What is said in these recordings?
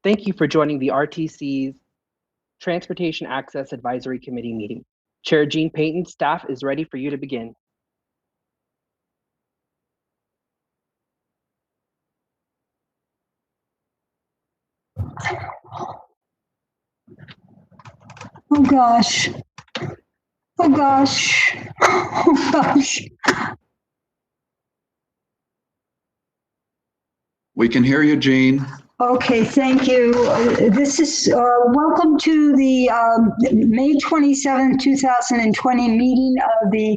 Thank you for joining the RTC's Transportation Access Advisory Committee meeting. Chair Jean Payton, staff is ready for you to begin. Oh gosh. Oh gosh. Oh gosh. We can hear you, Jean. Okay, thank you. This is welcome to the May 27, 2020 meeting of the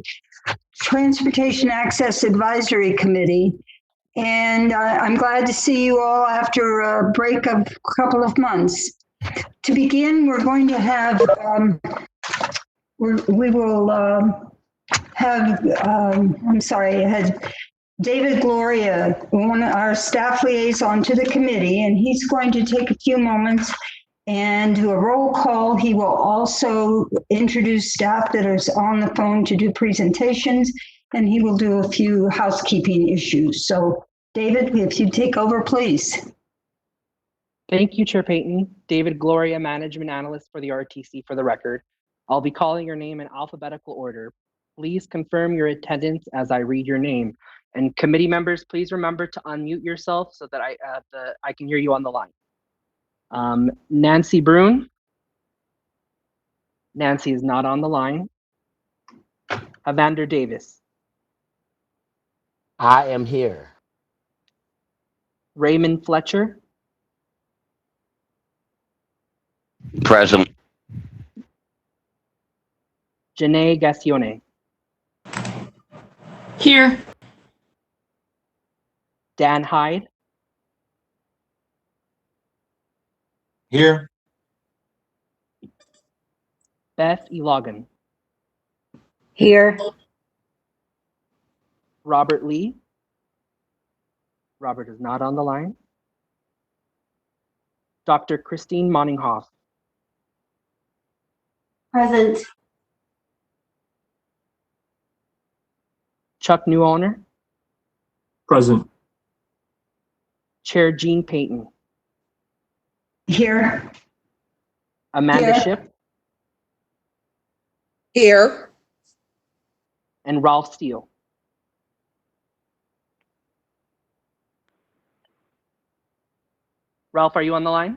Transportation Access Advisory Committee. And I'm glad to see you all after a break of a couple of months. To begin, we're going to have, David Gloria, our staff liaison to the committee, and he's going to take a few moments and do a roll call. He will also introduce staff that is on the phone to do presentations, and he will do a few housekeeping issues. So, David, if you take over, please. Thank you, Chair Payton. David Gloria, Management Analyst for the RTC for the record. I'll be calling your name in alphabetical order. Please confirm your attendance as I read your name. And committee members, please remember to unmute yourself so that I can hear you on the line. Nancy Brune. Nancy is not on the line. Evander Davis. I am here. Raymond Fletcher. Present. Janae Gassione. Here. Dan Hyde. Here. Beth Elogan. Here. Robert Lee. Robert is not on the line. Dr. Christine Moninghoff. Present. Chuck Newowner. Present. Chair Jean Payton. Here. Amanda Here. Shipp. Here. And Ralph Steele. Ralph, are you on the line?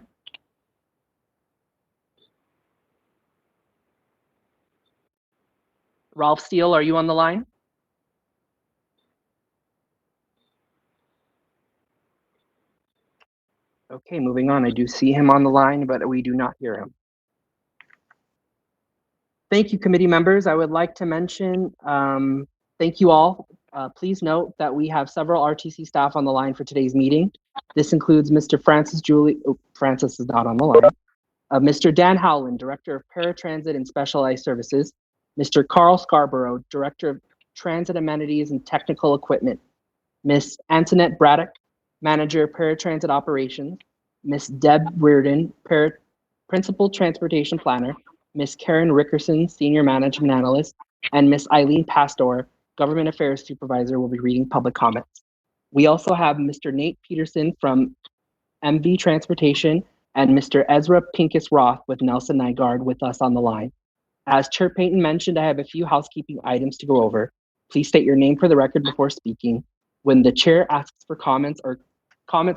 Ralph Steele, are you on the line? Okay, moving on. I do see him on the line, but we do not hear him. Thank you, committee members. I would like to mention, thank you all. Please note that we have several RTC staff on the line for today's meeting. This includes Mr. Francis is not on the line. Mr. Dan Howland, Director of Paratransit and Specialized Services. Mr. Carl Scarborough, Director of Transit Amenities and Technical Equipment. Ms. Antoinette Braddock, Manager, Paratransit Operations, Ms. Deb Reardon, Principal Transportation Planner, Ms. Karen Rickerson, Senior Management Analyst, and Ms. Eileen Pastor, Government Affairs Supervisor, will be reading public comments. We also have Mr. Nate Peterson from MV Transportation and Mr. Ezra Pincus Roth with Nelson Nygaard with us on the line. As Chair Payton mentioned, I have a few housekeeping items to go over. Please state your name for the record before speaking. When the chair asks for comments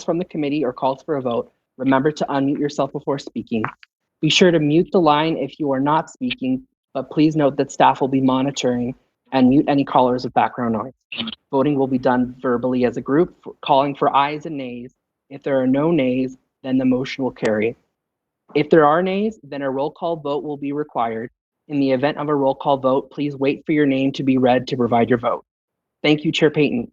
from the committee or calls for a vote, remember to unmute yourself before speaking. Be sure to mute the line if you are not speaking, but please note that staff will be monitoring and mute any callers with background noise. Voting will be done verbally as a group, calling for ayes and nays. If there are no nays, then the motion will carry. If there are nays, then a roll call vote will be required. In the event of a roll call vote, please wait for your name to be read to provide your vote. Thank you, Chair Payton.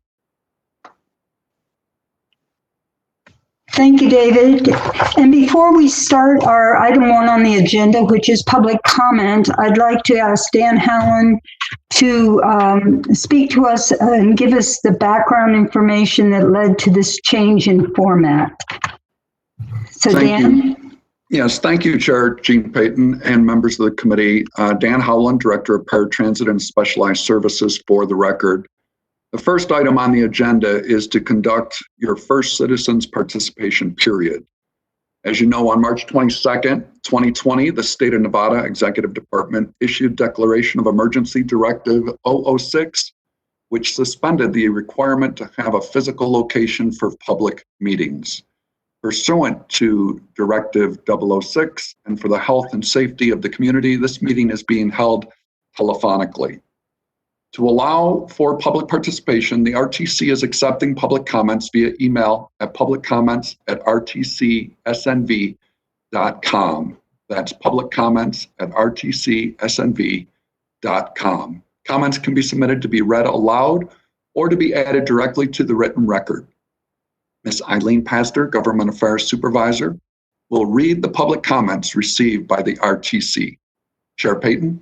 Thank you, David. And before we start our item 1 on the agenda, which is public comment, I'd like to ask Dan Howland to speak to us and give us the background information that led to this change in format. So Dan? Yes, thank you, Chair Jean Payton and members of the committee. Dan Howland, Director of Paratransit and Specialized Services for the record. The first item on the agenda is to conduct your first citizens participation period. As you know, on March 22nd, 2020, the State of Nevada Executive Department issued Declaration of Emergency Directive 006, which suspended the requirement to have a physical location for public meetings. Pursuant to Directive 006, and for the health and safety of the community, this meeting is being held telephonically. To allow for public participation, the RTC is accepting public comments via email at publiccomments@rtcsnv.com. That's publiccomments@rtcsnv.com. Comments can be submitted to be read aloud or to be added directly to the written record. Ms. Eileen Pastor, Government Affairs Supervisor, will read the public comments received by the RTC. Chair Payton?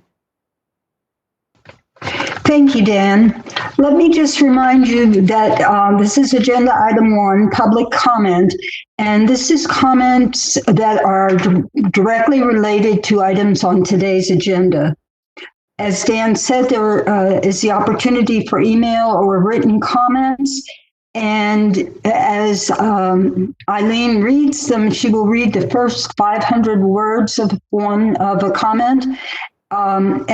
Thank you, Dan. Let me just remind you that this is agenda item 1, public comment, and this is comments that are directly related to items on today's agenda. As Dan said, there is the opportunity for email or written comments, and as Eileen reads them, she will read the first 500 words of a comment. But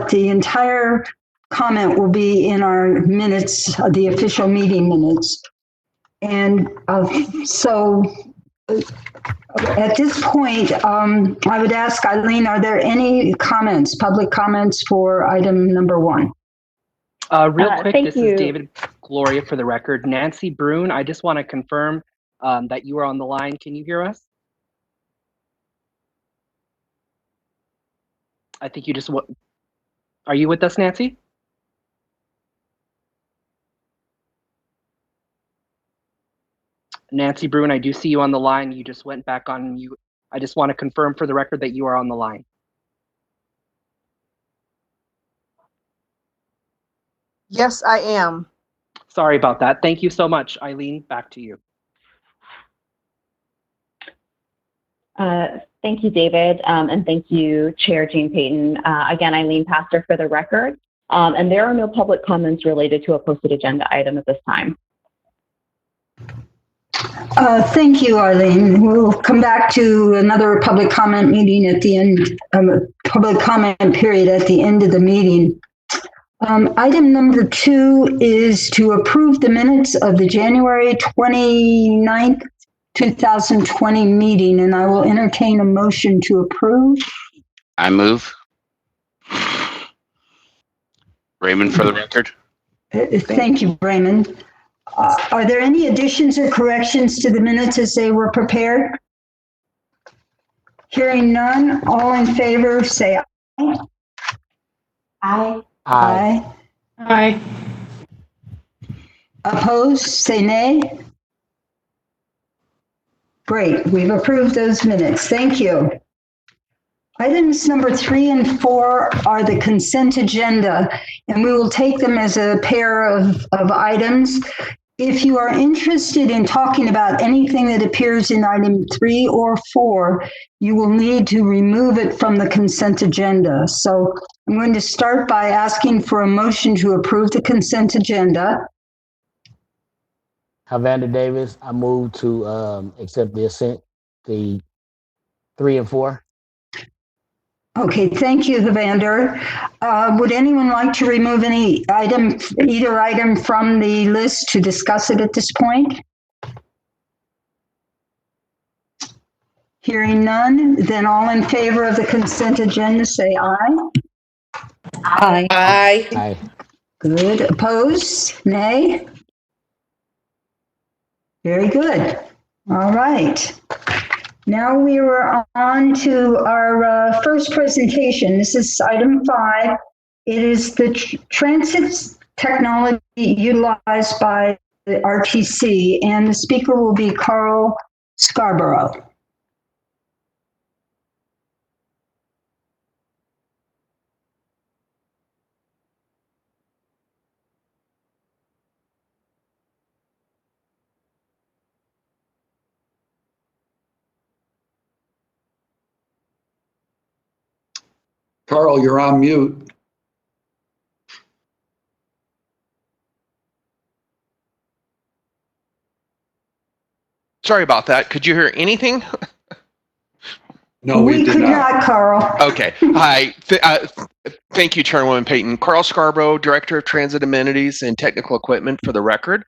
the entire comment will be in our minutes, the official meeting minutes. And so at this point, I would ask Eileen, are there any comments, public comments for item number 1? Real quick, thank this you. is David Gloria for the record. Nancy Brune, I just want to confirm that you are on the line. Can you hear us? I think you just, are you with us, Nancy? Nancy Brune, I do see you on the line. You just went back on mute. I just want to confirm for the record that you are on the line. Yes, I am. Sorry about that. Thank you so much. Eileen, back to you. Thank you, David, and thank you, Chair Jean Payton. Again, Eileen Pastor for the record, and there are no public comments related to a posted agenda item at this time. Thank you, Eileen. We'll come back to another public comment meeting at the end, public comment period at the end of the meeting. Item number 2 is to approve the minutes of the January 29th, 2020 meeting, and I will entertain a motion to approve. I move. Raymond for the record. Thank you, Raymond. Are there any additions or corrections to the minutes as they were prepared? Hearing none, all in favor say aye. Aye. Aye. Aye. Opposed, say nay. Great, we've approved those minutes. Thank you. Items number 3 and 4 are the consent agenda, and we will take them as a pair of items. If you are interested in talking about anything that appears in item 3 or 4, you will need to remove it from the consent agenda. So I'm going to start by asking for a motion to approve the consent agenda. Havander Davis, I move to accept the 3 and 4. Okay, thank you, Havander. Would anyone like to remove either item from the list to discuss it at this point? Hearing none, then all in favor of the consent agenda say aye. Aye. Aye. Aye. Good. Opposed? Nay? Very good. All right. Now we are on to our first presentation. This is item 5. It is the transit technology utilized by the RTC, and the speaker will be Carl Scarborough. Carl, you're on mute. Sorry about that. Could you hear anything? No, we did could not. not, Carl. Okay. Hi. Thank you, Chairwoman Payton. Carl Scarborough, Director of Transit Amenities and Technical Equipment for the record.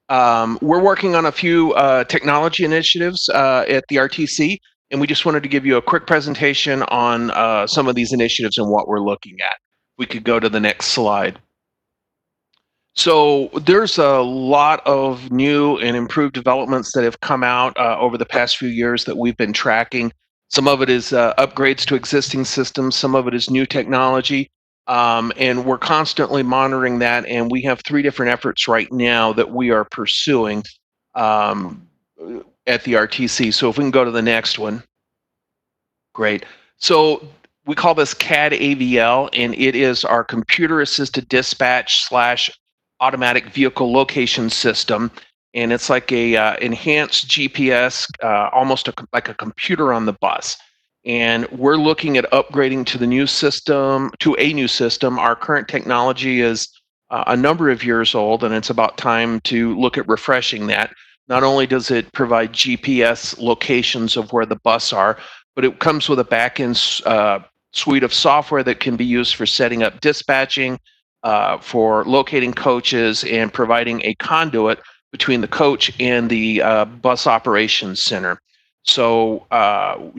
We're working on a few technology initiatives at the RTC, and we just wanted to give you a quick presentation on some of these initiatives and what we're looking at. We could go to the next slide. So there's a lot of new and improved developments that have come out over the past few years that we've been tracking. Some of it is upgrades to existing systems. Some of it is new technology. And we're constantly monitoring that. And we have 3 different efforts right now that we are pursuing at the RTC. So if we can go to the next one. Great. So we call this CAD AVL, and it is our computer assisted dispatch / automatic vehicle location system. And it's like a enhanced GPS, almost like a computer on the bus. And we're looking at upgrading to the new system, to a new system. Our current technology is a number of years old, and it's about time to look at refreshing that. Not only does it provide GPS locations of where the bus are, but it comes with a back-end suite of software that can be used for setting up dispatching, for locating coaches, and providing a conduit between the coach and the bus operations center. So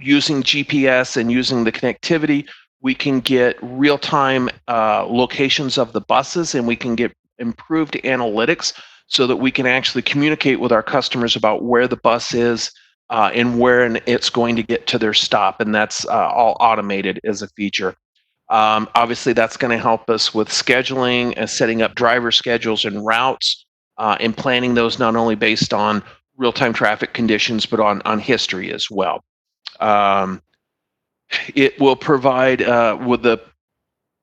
using GPS and using the connectivity, we can get real-time locations of the buses, and we can get improved analytics so that we can actually communicate with our customers about where the bus is and where it's going to get to their stop. And that's all automated as a feature. Obviously, that's going to help us with scheduling and setting up driver schedules and routes and planning those not only based on real-time traffic conditions, but on history as well. It will provide, with the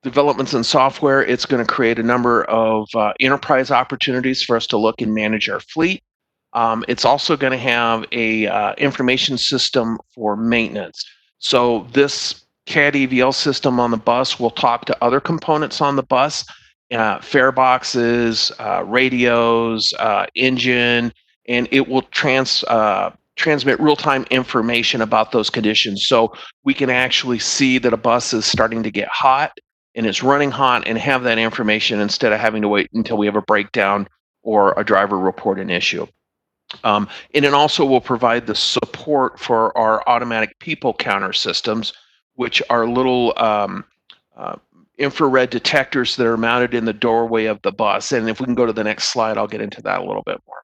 developments in software, it's going to create a number of enterprise opportunities for us to look and manage our fleet. It's also going to have a information system for maintenance. So this CAD AVL system on the bus will talk to other components on the bus, fare boxes, radios, engine, and it will transmit real-time information about those conditions. So we can actually see that a bus is starting to get hot and it's running hot and have that information instead of having to wait until we have a breakdown or a driver report an issue. And it also will provide the support for our automatic people counter systems, which are little infrared detectors that are mounted in the doorway of the bus. And if we can go to the next slide, I'll get into that a little bit more.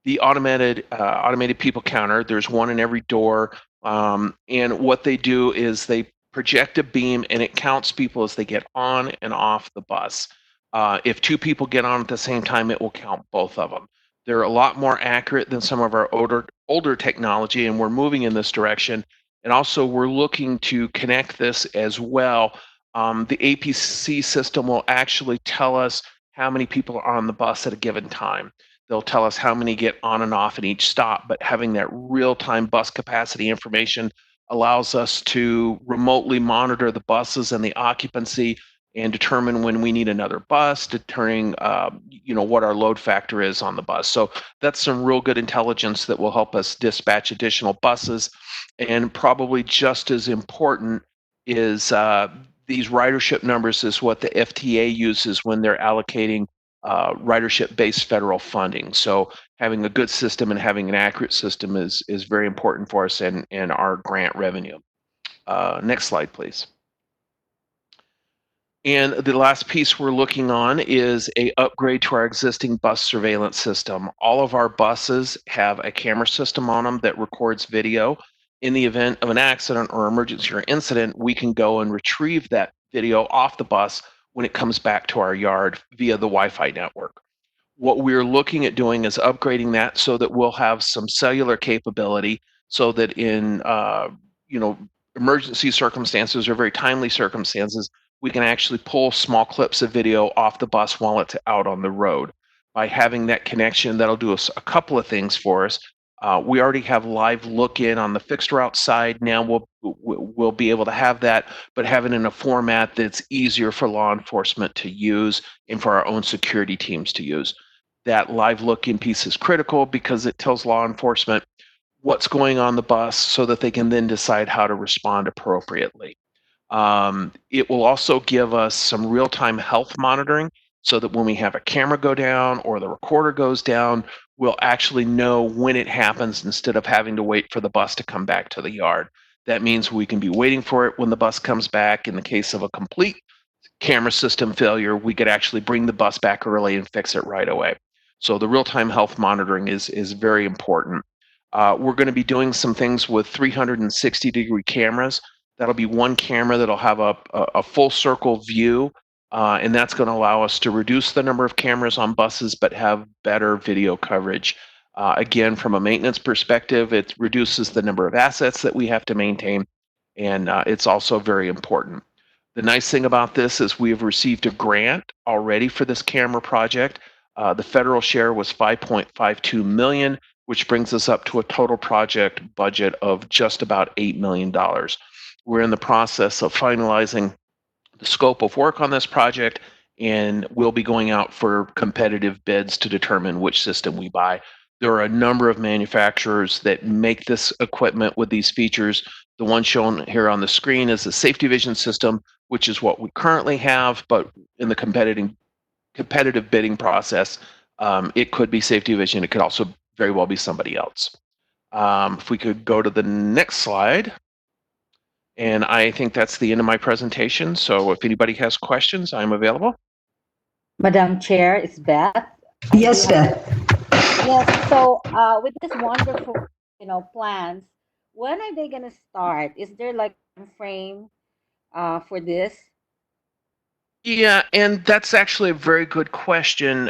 The automated people counter, there's one in every door. And what they do is they project a beam and it counts people as they get on and off the bus. If 2 people get on at the same time, it will count both of them. They're a lot more accurate than some of our older technology, and we're moving in this direction. And also, we're looking to connect this as well. The APC system will actually tell us how many people are on the bus at a given time. They'll tell us how many get on and off at each stop, but having that real-time bus capacity information allows us to remotely monitor the buses and the occupancy and determine when we need another bus, determining what our load factor is on the bus. So that's some real good intelligence that will help us dispatch additional buses. And probably just as important is these ridership numbers is what the FTA uses when they're allocating ridership-based federal funding. So having a good system and having an accurate system is very important for us and our grant revenue. Next slide, please. And the last piece we're looking on is an upgrade to our existing bus surveillance system. All of our buses have a camera system on them that records video. In the event of an accident or emergency or incident, we can go and retrieve that video off the bus when it comes back to our yard via the Wi-Fi network. What we're looking at doing is upgrading that so that we'll have some cellular capability so that in emergency circumstances or very timely circumstances, we can actually pull small clips of video off the bus while it's out on the road. By having that connection, that'll do us a couple of things for us. We already have live look-in on the fixed route side. Now we'll be able to have that, but have it in a format that's easier for law enforcement to use and for our own security teams to use. That live look-in piece is critical because it tells law enforcement what's going on the bus so that they can then decide how to respond appropriately. It will also give us some real-time health monitoring so that when we have a camera go down or the recorder goes down, we'll actually know when it happens instead of having to wait for the bus to come back to the yard. That means we can be waiting for it when the bus comes back. In the case of a complete camera system failure, we could actually bring the bus back early and fix it right away. So the real-time health monitoring is very important. We're going to be doing some things with 360-degree cameras. That'll be one camera that'll have a full circle view, and that's going to allow us to reduce the number of cameras on buses, but have better video coverage. Again, from a maintenance perspective, it reduces the number of assets that we have to maintain, and it's also very important. The nice thing about this is we have received a grant already for this camera project. The federal share was $5.52 million, which brings us up to a total project budget of just about $8 million. We're in the process of finalizing the scope of work on this project, and we'll be going out for competitive bids to determine which system we buy. There are a number of manufacturers that make this equipment with these features. The one shown here on the screen is the safety vision system, which is what we currently have, but in the competitive bidding process, it could be safety vision. It could also very well be somebody else. If we could go to the next slide. And I think that's the end of my presentation. So if anybody has questions, I'm available. Madam Chair, it's Beth. Yes, Beth. Yes, so with this wonderful, plans, when are they going to start? Is there like a frame for this? Yeah, and that's actually a very good question.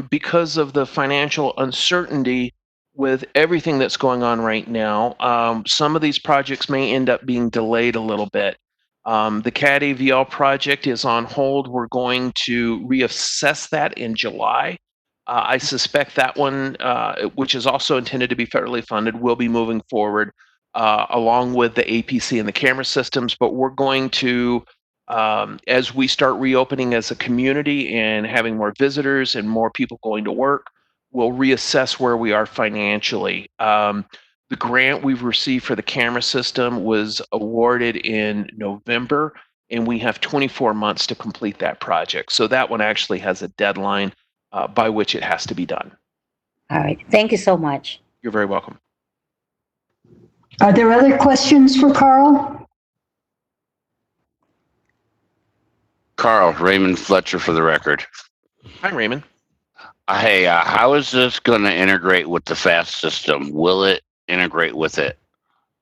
Because of the financial uncertainty with everything that's going on right now, some of these projects may end up being delayed a little bit. The CAD AVL project is on hold. We're going to reassess that in July. I suspect that one, which is also intended to be federally funded, will be moving forward along with the APC and the camera systems, but we're going to as we start reopening as a community and having more visitors and more people going to work, we'll reassess where we are financially. The grant we've received for the camera system was awarded in November, and we have 24 months to complete that project. So that one actually has a deadline by which it has to be done. All right. Thank you so much. You're very welcome. Are there other questions for Carl? Carl, Raymond Fletcher for the record. Hi, Raymond. Hey, how is this going to integrate with the FAST system? Will it integrate with it?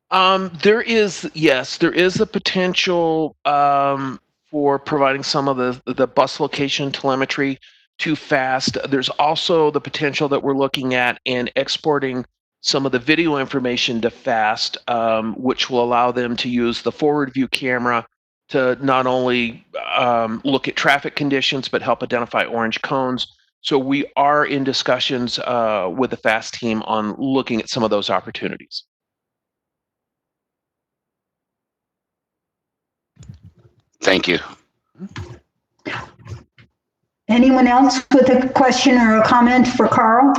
There is a potential for providing some of the bus location telemetry to FAST. There's also the potential that we're looking at in exporting some of the video information to FAST, which will allow them to use the forward view camera to not only look at traffic conditions, but help identify orange cones. So we are in discussions with the FAST team on looking at some of those opportunities. Thank you. Anyone else with a question or a comment for Carl?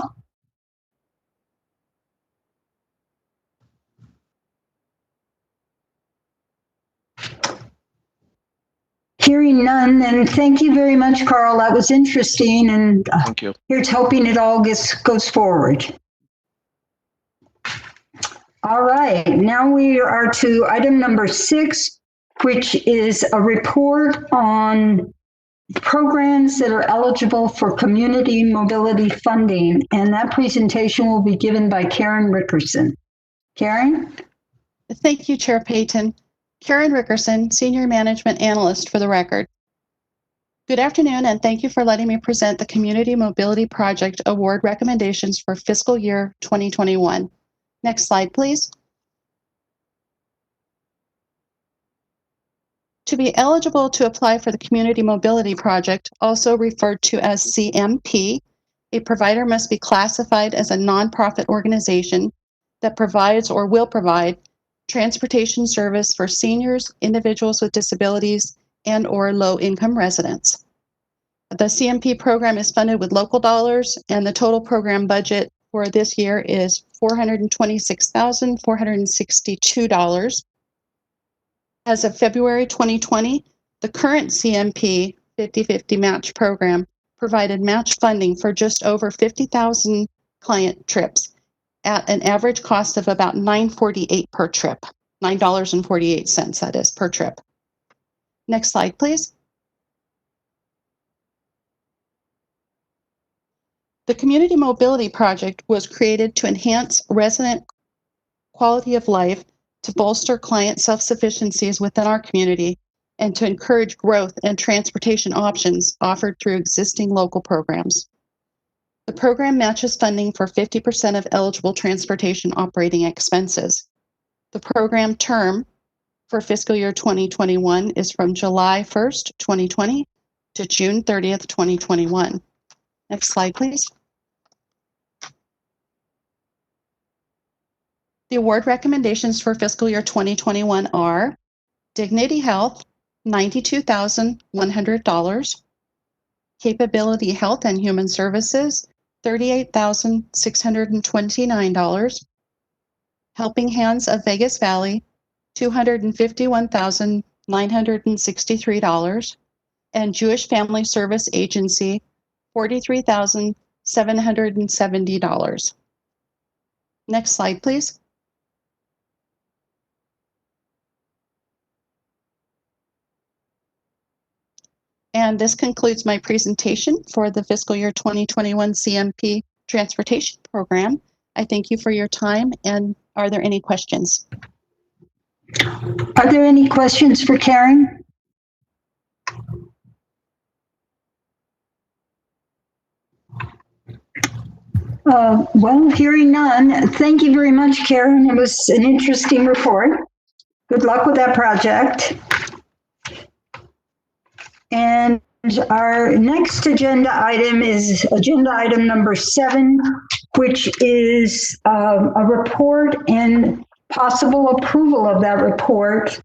Hearing none, then thank you very much, Carl. That was interesting, and Thank you. here's hoping it all goes forward. All right, now we are to item number 6, which is a report on programs that are eligible for community mobility funding, and that presentation will be given by Karen Rickerson. Karen? Thank you, Chair Payton. Karen Rickerson, Senior Management Analyst for the record. Good afternoon, and thank you for letting me present the Community Mobility Project Award recommendations for fiscal year 2021. Next slide, please. To be eligible to apply for the Community Mobility Project, also referred to as CMP, a provider must be classified as a nonprofit organization that provides or will provide transportation service for seniors, individuals with disabilities, and/or low-income residents. The CMP program is funded with local dollars, and the total program budget for this year is $426,462. As of February 2020, the current CMP 50/50 match program provided match funding for just over 50,000 client trips at an average cost of about $9.48 per trip. $9.48, that is, per trip. Next slide, please. The Community Mobility Project was created to enhance resident quality of life, to bolster client self-sufficiencies within our community, and to encourage growth and transportation options offered through existing local programs. The program matches funding for 50% of eligible transportation operating expenses. The program term for fiscal year 2021 is from July 1st, 2020 to June 30th, 2021. Next slide, please. The award recommendations for fiscal year 2021 are Dignity Health, $92,100. Capability Health and Human Services, $38,629. Helping Hands of Vegas Valley, $251,963. And Jewish Family Service Agency, $43,770. Next slide, please. And this concludes my presentation for the fiscal year 2021 CMP Transportation Program. I thank you for your time, and are there any questions? Are there any questions for Karen? Well, hearing none, thank you very much, Karen. It was an interesting report. Good luck with that project. And our next agenda item is agenda item number 7, which is a report and possible approval of that report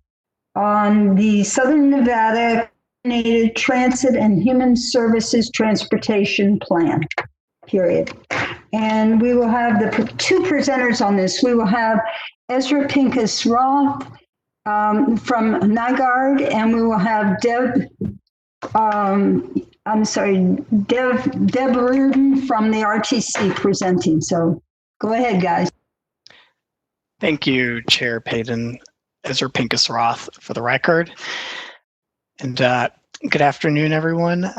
on the Southern Nevada Coordinated Transit and Human Services Transportation Plan, period. And we will have the two presenters on this. We will have Ezra Pincus Roth from NYGARD, and we will have Deb Rudin from the RTC presenting. So go ahead, guys. Thank you, Chair Payton. Ezra Pincus Roth for the record. And good afternoon, everyone.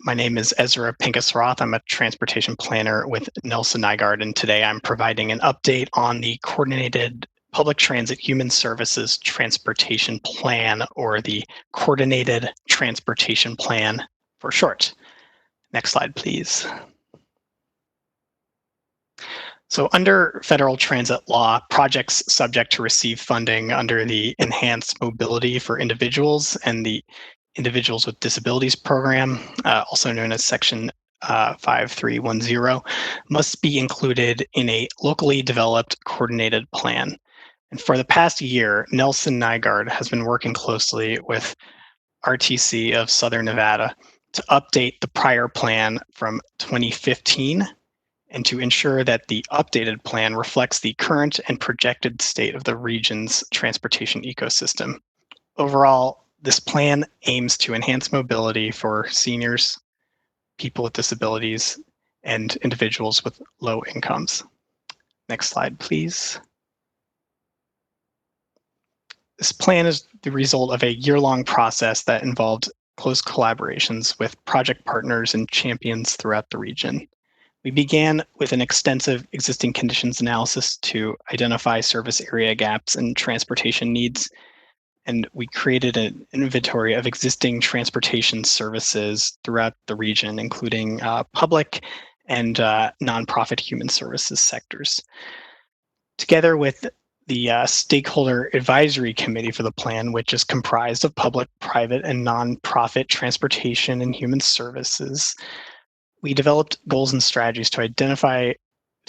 My name is Ezra Pincus Roth. I'm a transportation planner with Nelson NYGARD, and today I'm providing an update on the Coordinated Public Transit Human Services Transportation Plan, or the Coordinated Transportation Plan for short. Next slide, please. So under federal transit law, projects subject to receive funding under the Enhanced Mobility for Individuals and the Individuals with Disabilities Program, also known as Section 5310, must be included in a locally developed coordinated plan. And for the past year, Nelson NYGARD has been working closely with RTC of Southern Nevada to update the prior plan from 2015 and to ensure that the updated plan reflects the current and projected state of the region's transportation ecosystem. Overall, this plan aims to enhance mobility for seniors, people with disabilities, and individuals with low incomes. Next slide, please. This plan is the result of a year-long process that involved close collaborations with project partners and champions throughout the region. We began with an extensive existing conditions analysis to identify service area gaps and transportation needs, and we created an inventory of existing transportation services throughout the region, including public and nonprofit human services sectors. Together with the Stakeholder Advisory Committee for the plan, which is comprised of public, private, and nonprofit transportation and human services, we developed goals and strategies to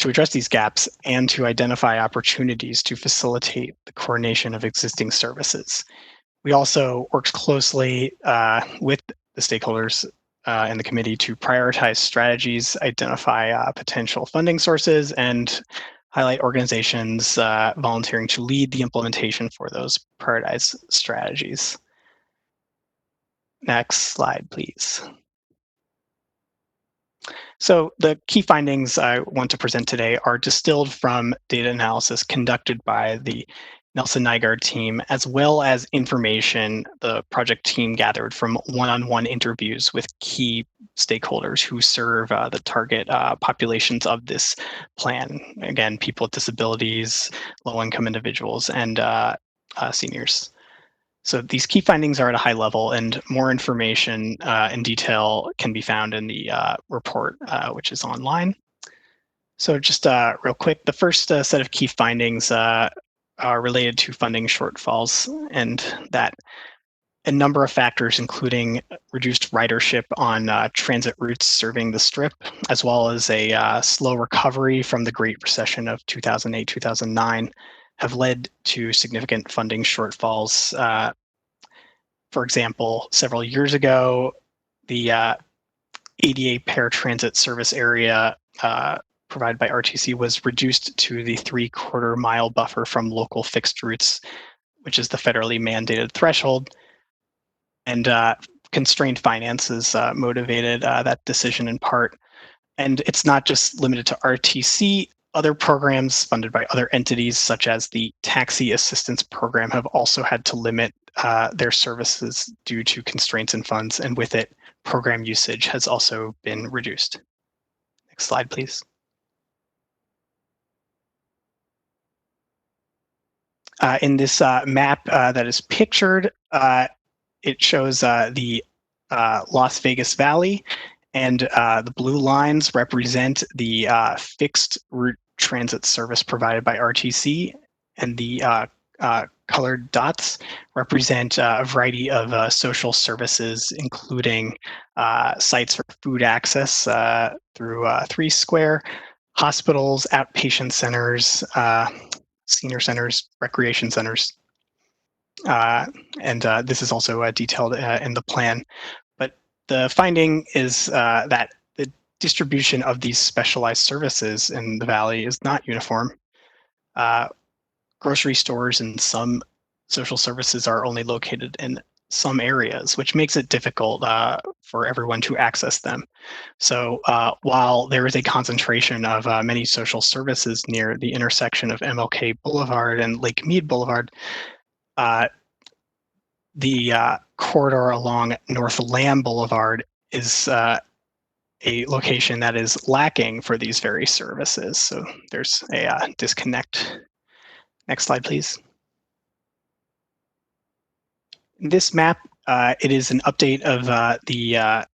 address these gaps and to identify opportunities to facilitate the coordination of existing services. We also worked closely with the stakeholders in the committee to prioritize strategies, identify potential funding sources, and highlight organizations volunteering to lead the implementation for those prioritized strategies. Next slide, please. So the key findings I want to present today are distilled from data analysis conducted by the Nelson Nygaard team, as well as information the project team gathered from one-on-one interviews with key stakeholders who serve the target populations of this plan. Again, people with disabilities, low-income individuals, and seniors. So these key findings are at a high level, and more information in detail can be found in the report, which is online. So just real quick, the first set of key findings are related to funding shortfalls, and that a number of factors, including reduced ridership on transit routes serving the Strip, as well as a slow recovery from the Great Recession of 2008-2009, have led to significant funding shortfalls. For example, several years ago, the ADA paratransit service area provided by RTC was reduced to the 3/4 mile buffer from local fixed routes, which is the federally mandated threshold. And constrained finances motivated that decision in part. And it's not just limited to RTC. Other programs funded by other entities, such as the Taxi Assistance Program, have also had to limit their services due to constraints in funds, and with it, program usage has also been reduced. Next slide, please. In this map that is pictured, it shows the Las Vegas Valley, and the blue lines represent the fixed route transit service provided by RTC, and the colored dots represent a variety of social services, including sites for food access through 3 Square, hospitals, outpatient centers, senior centers, recreation centers. And this is also detailed in the plan. But the finding is that the distribution of these specialized services in the Valley is not uniform. Grocery stores and some social services are only located in some areas, which makes it difficult for everyone to access them. So while there is a concentration of many social services near the intersection of MLK Boulevard and Lake Mead Boulevard, the corridor along North Lamb Boulevard is a location that is lacking for these very services. So there's a disconnect. Next slide, please. In this map, it is an update of the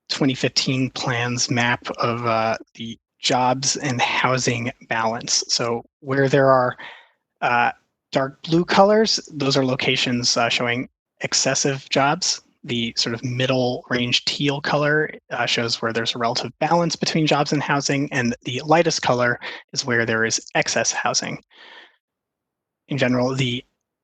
2015 plans map of the jobs and housing balance. So where there are dark blue colors, those are locations showing excessive jobs. The sort of middle range teal color shows where there's a relative balance between jobs and housing, and the lightest color is where there is excess housing. In general,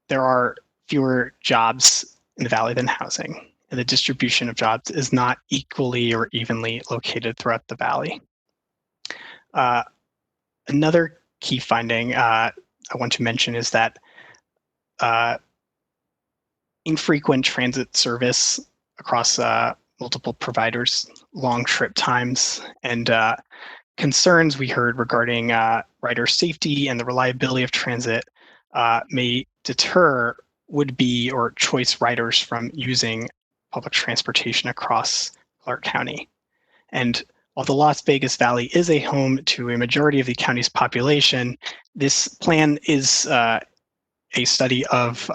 there are fewer jobs in the Valley than housing, and the distribution of jobs is not equally or evenly located throughout the Valley. Another key finding I want to mention is that infrequent transit service across multiple providers, long trip times, and concerns we heard regarding rider safety and the reliability of transit may deter would-be or choice riders from using public transportation across Clark County. And while the Las Vegas Valley is a home to a majority of the county's population, this plan is a study of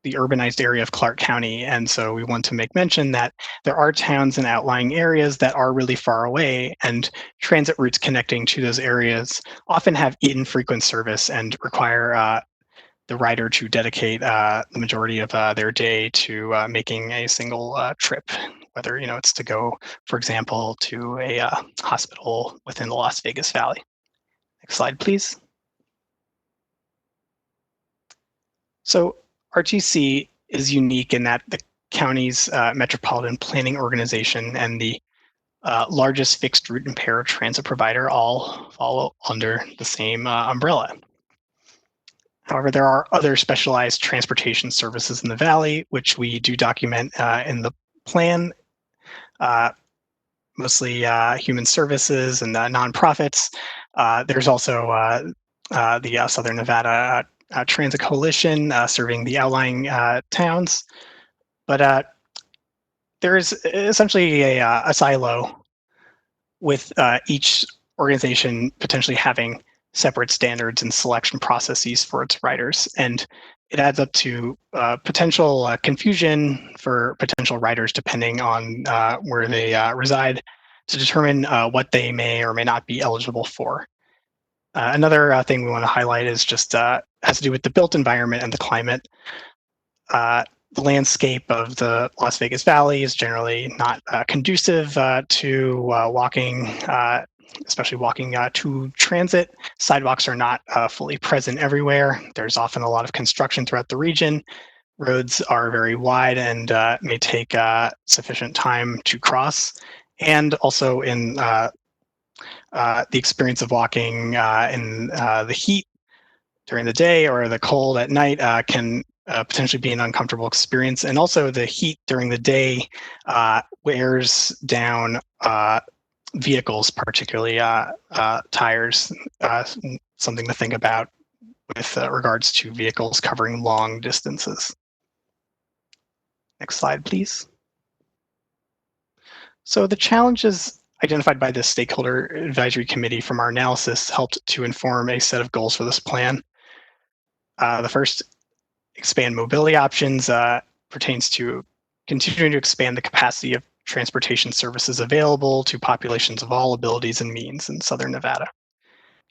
the urbanized area of Clark County. And so we want to make mention that there are towns and outlying areas that are really far away, and transit routes connecting to those areas often have infrequent service and require the rider to dedicate the majority of their day to making a single trip, whether it's to go, for example, to a hospital within the Las Vegas Valley. Next slide, please. So RTC is unique in that the county's metropolitan planning organization and the largest fixed route and paratransit provider all fall under the same umbrella. However, there are other specialized transportation services in the Valley, which we do document in the plan, mostly human services and nonprofits. There's also the Southern Nevada Transit Coalition serving the outlying towns. But there is essentially a silo with each organization potentially having separate standards and selection processes for its riders. And it adds up to potential confusion for potential riders depending on where they reside to determine what they may or may not be eligible for. Another thing we want to highlight is just has to do with the built environment and the climate. The landscape of the Las Vegas Valley is generally not conducive to walking, especially walking to transit. Sidewalks are not fully present everywhere. There's often a lot of construction throughout the region. Roads are very wide and may take sufficient time to cross. And also in the experience of walking in the heat during the day or the cold at night can potentially be an uncomfortable experience. And also the heat during the day wears down vehicles, particularly tires, something to think about with regards to vehicles covering long distances. Next slide, please. So the challenges identified by the Stakeholder Advisory Committee from our analysis helped to inform a set of goals for this plan. The first, expand mobility options, pertains to continuing to expand the capacity of transportation services available to populations of all abilities and means in Southern Nevada.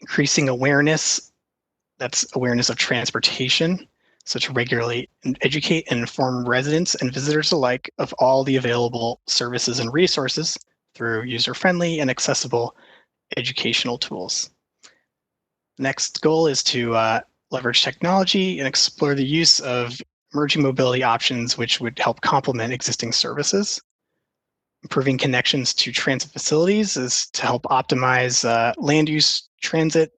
Increasing awareness, that's awareness of transportation, so to regularly educate and inform residents and visitors alike of all the available services and resources through user-friendly and accessible educational tools. The next goal is to leverage technology and explore the use of emerging mobility options which would help complement existing services. Improving connections to transit facilities is to help optimize land use, transit,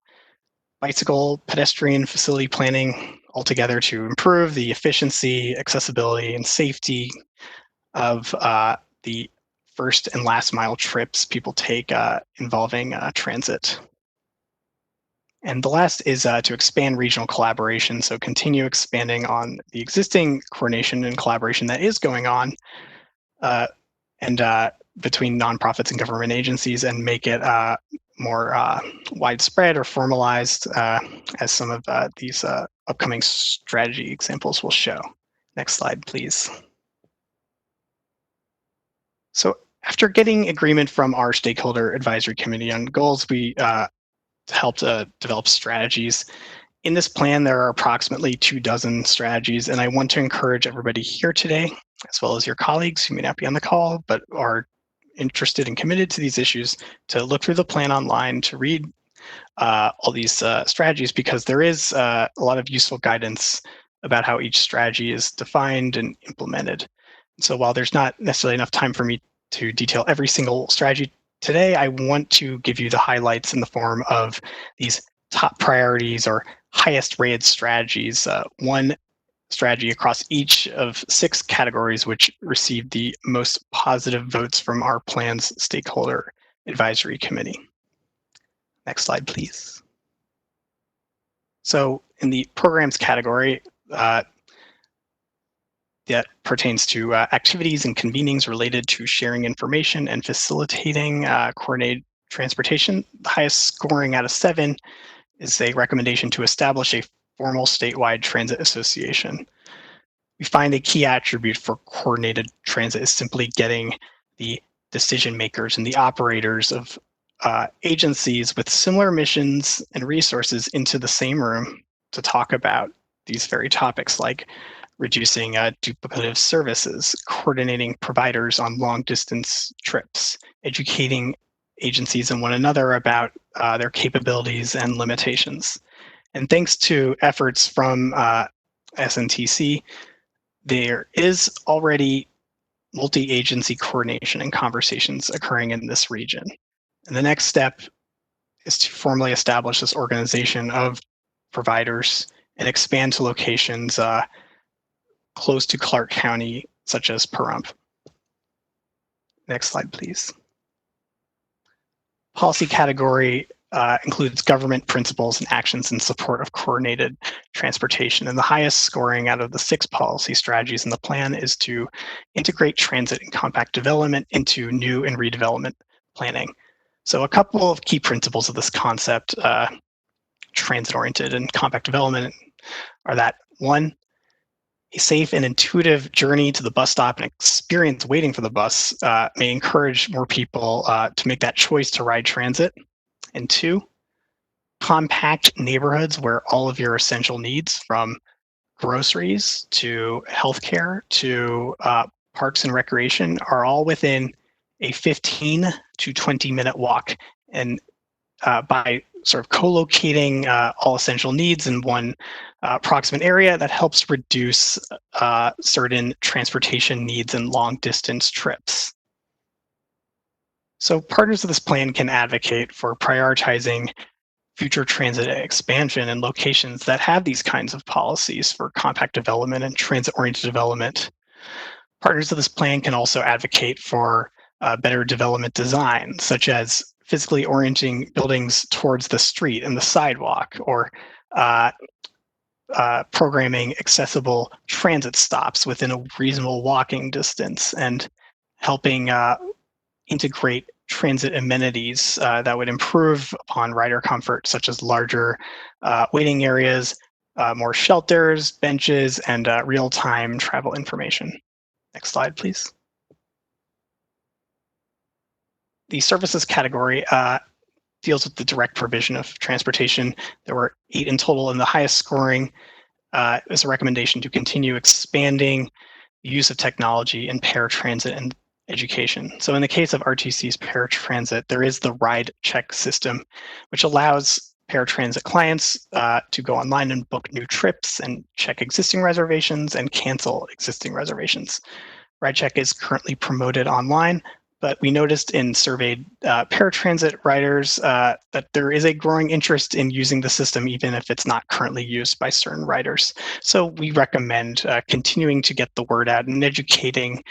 bicycle, pedestrian facility planning altogether to improve the efficiency, accessibility, and safety of the first and last mile trips people take involving transit. And the last is to expand regional collaboration, so continue expanding on the existing coordination and collaboration that is going on and between nonprofits and government agencies, and make it more widespread or formalized, as some of these upcoming strategy examples will show. Next slide, please. So after getting agreement from our Stakeholder Advisory Committee on goals, we helped develop strategies. In this plan, there are approximately 24 strategies, and I want to encourage everybody here today, as well as your colleagues who may not be on the call, but are interested and committed to these issues, to look through the plan online, to read all these strategies, because there is a lot of useful guidance about how each strategy is defined and implemented. So while there's not necessarily enough time for me to detail every single strategy today, I want to give you the highlights in the form of these top priorities or highest rated strategies, one strategy across each of 6 categories which received the most positive votes from our plan's Stakeholder Advisory Committee. Next slide, please. So in the programs category, that pertains to activities and convenings related to sharing information and facilitating coordinated transportation. The highest scoring out of 7 is a recommendation to establish a formal statewide transit association. We find a key attribute for coordinated transit is simply getting the decision makers and the operators of agencies with similar missions and resources into the same room to talk about these very topics, like reducing duplicative services, coordinating providers on long distance trips, educating agencies and one another about their capabilities and limitations. And thanks to efforts from SNTC, there is already multi-agency coordination and conversations occurring in this region. And the next step is to formally establish this organization of providers and expand to locations close to Clark County, such as Pahrump. Next slide, please. Policy category includes government principles and actions in support of coordinated transportation. And the highest scoring out of the 6 policy strategies in the plan is to integrate transit and compact development into new and redevelopment planning. So a couple of key principles of this concept, transit-oriented and compact development, are that 1, a safe and intuitive journey to the bus stop and experience waiting for the bus may encourage more people to make that choice to ride transit. And 2, compact neighborhoods where all of your essential needs, from groceries to healthcare to parks and recreation, are all within a 15 to 20-minute walk. And by sort of co-locating all essential needs in one proximate area, that helps reduce certain transportation needs and long-distance trips. So partners of this plan can advocate for prioritizing future transit expansion in locations that have these kinds of policies for compact development and transit-oriented development. Partners of this plan can also advocate for better development design, such as physically orienting buildings towards the street and the sidewalk, or programming accessible transit stops within a reasonable walking distance, and helping integrate transit amenities that would improve upon rider comfort, such as larger waiting areas, more shelters, benches, and real-time travel information. Next slide, please. The services category deals with the direct provision of transportation. There were 8 in total, and the highest scoring is a recommendation to continue expanding the use of technology in paratransit and education. So in the case of RTC's paratransit, there is the ride check system, which allows paratransit clients to go online and book new trips and check existing reservations and cancel existing reservations. Ride check is currently promoted online, but we noticed in surveyed paratransit riders that there is a growing interest in using the system, even if it's not currently used by certain riders. So we recommend continuing to get the word out and educating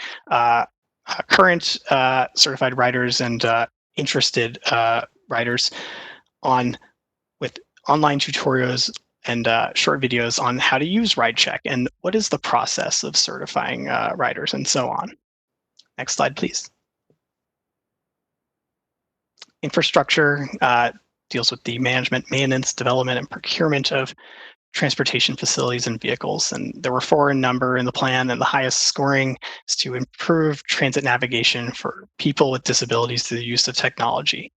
current certified riders and interested riders with online tutorials and short videos on how to use RideCheck and what is the process of certifying riders and so on. Next slide, please. Infrastructure deals with the management, maintenance, development, and procurement of transportation facilities and vehicles. And there were 4 in number in the plan, and the highest scoring is to improve transit navigation for people with disabilities through the use of technology.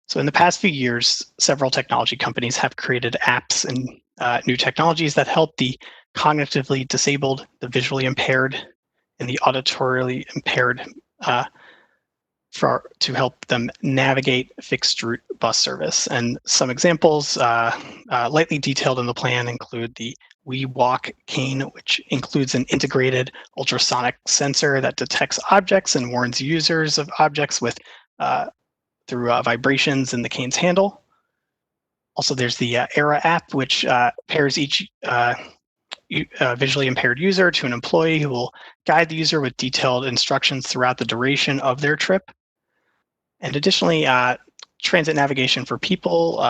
So in the past few years, several technology companies have created apps and new technologies that help the cognitively disabled, the visually impaired, and the auditorily impaired to help them navigate fixed route bus service. And some examples lightly detailed in the plan include the We Walk cane, which includes an integrated ultrasonic sensor that detects objects and warns users of objects with through vibrations in the cane's handle. Also, there's the ERA app, which pairs each visually impaired user to an employee who will guide the user with detailed instructions throughout the duration of their trip. And additionally, transit navigation for people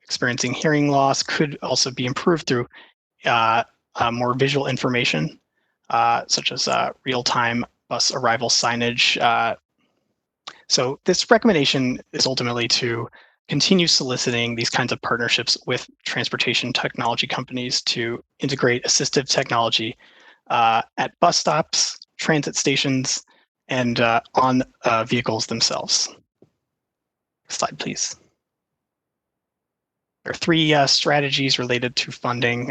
experiencing hearing loss could also be improved through more visual information, such as real-time bus arrival signage. So this recommendation is ultimately to continue soliciting these kinds of partnerships with transportation technology companies to integrate assistive technology at bus stops, transit stations, and on vehicles themselves. Next slide, please. There are 3 strategies related to funding,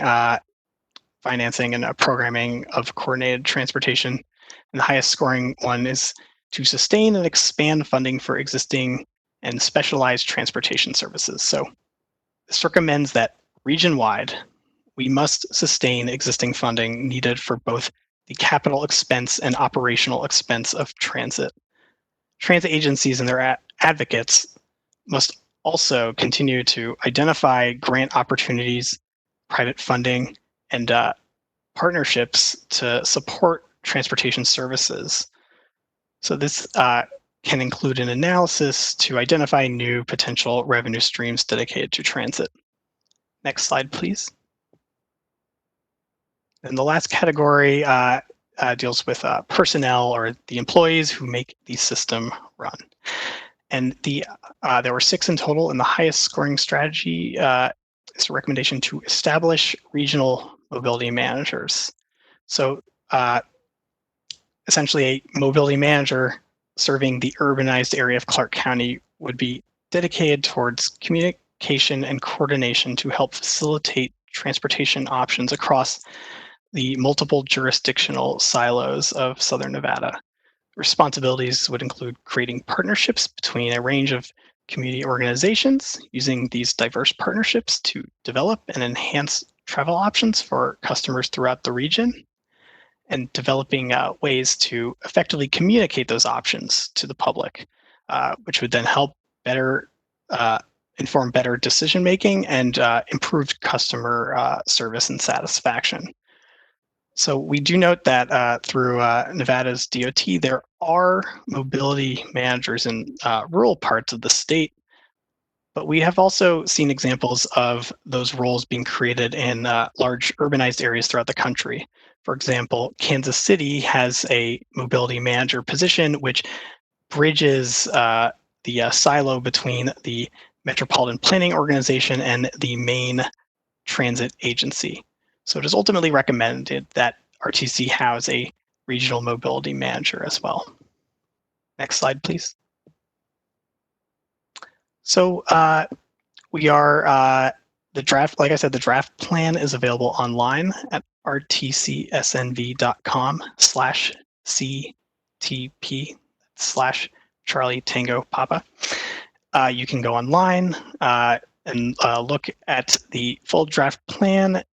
financing, and programming of coordinated transportation. And the highest scoring one is to sustain and expand funding for existing and specialized transportation services. So this recommends that region-wide, we must sustain existing funding needed for both the capital expense and operational expense of transit. Transit agencies and their advocates must also continue to identify grant opportunities, private funding, and partnerships to support transportation services. So this can include an analysis to identify new potential revenue streams dedicated to transit. Next slide, please. And the last category deals with personnel, or the employees who make the system run. And there were 6 in total, and the highest scoring strategy is a recommendation to establish regional mobility managers. So essentially a mobility manager serving the urbanized area of Clark County would be dedicated towards communication and coordination to help facilitate transportation options across the multiple jurisdictional silos of Southern Nevada. Responsibilities would include creating partnerships between a range of community organizations, using these diverse partnerships to develop and enhance travel options for customers throughout the region, and developing ways to effectively communicate those options to the public, which would then help better inform better decision making and improved customer service and satisfaction. So we do note that through Nevada's DOT, there are mobility managers in rural parts of the state, but we have also seen examples of those roles being created in large urbanized areas throughout the country. For example, Kansas City has a mobility manager position, which bridges the silo between the Metropolitan Planning Organization and the main transit agency. So it is ultimately recommended that RTC has a regional mobility manager as well. Next slide, please. So we are, the draft, like I said, the draft plan is available online at rtcsnv.com/CTP/Charlie Tango Papa. You can go online and look at the full draft plan.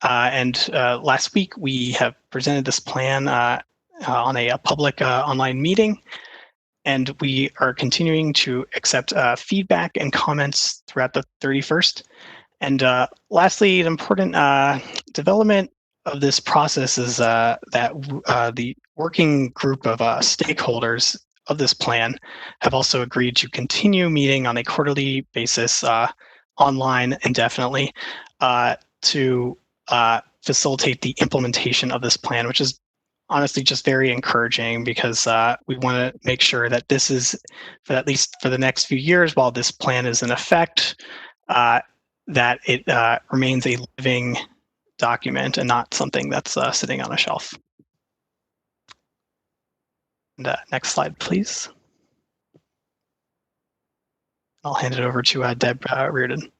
And last week we have presented this plan on a public online meeting, and we are continuing to accept feedback and comments throughout the 31st. And lastly, an important development of this process is that the working group of stakeholders of this plan have also agreed to continue meeting on a quarterly basis online indefinitely to facilitate the implementation of this plan, which is honestly just very encouraging, because we want to make sure that this is, for at least for the next few years while this plan is in effect, that it remains a living document and not something that's sitting on a shelf. And, next slide, please. I'll hand it over to Deb Reardon.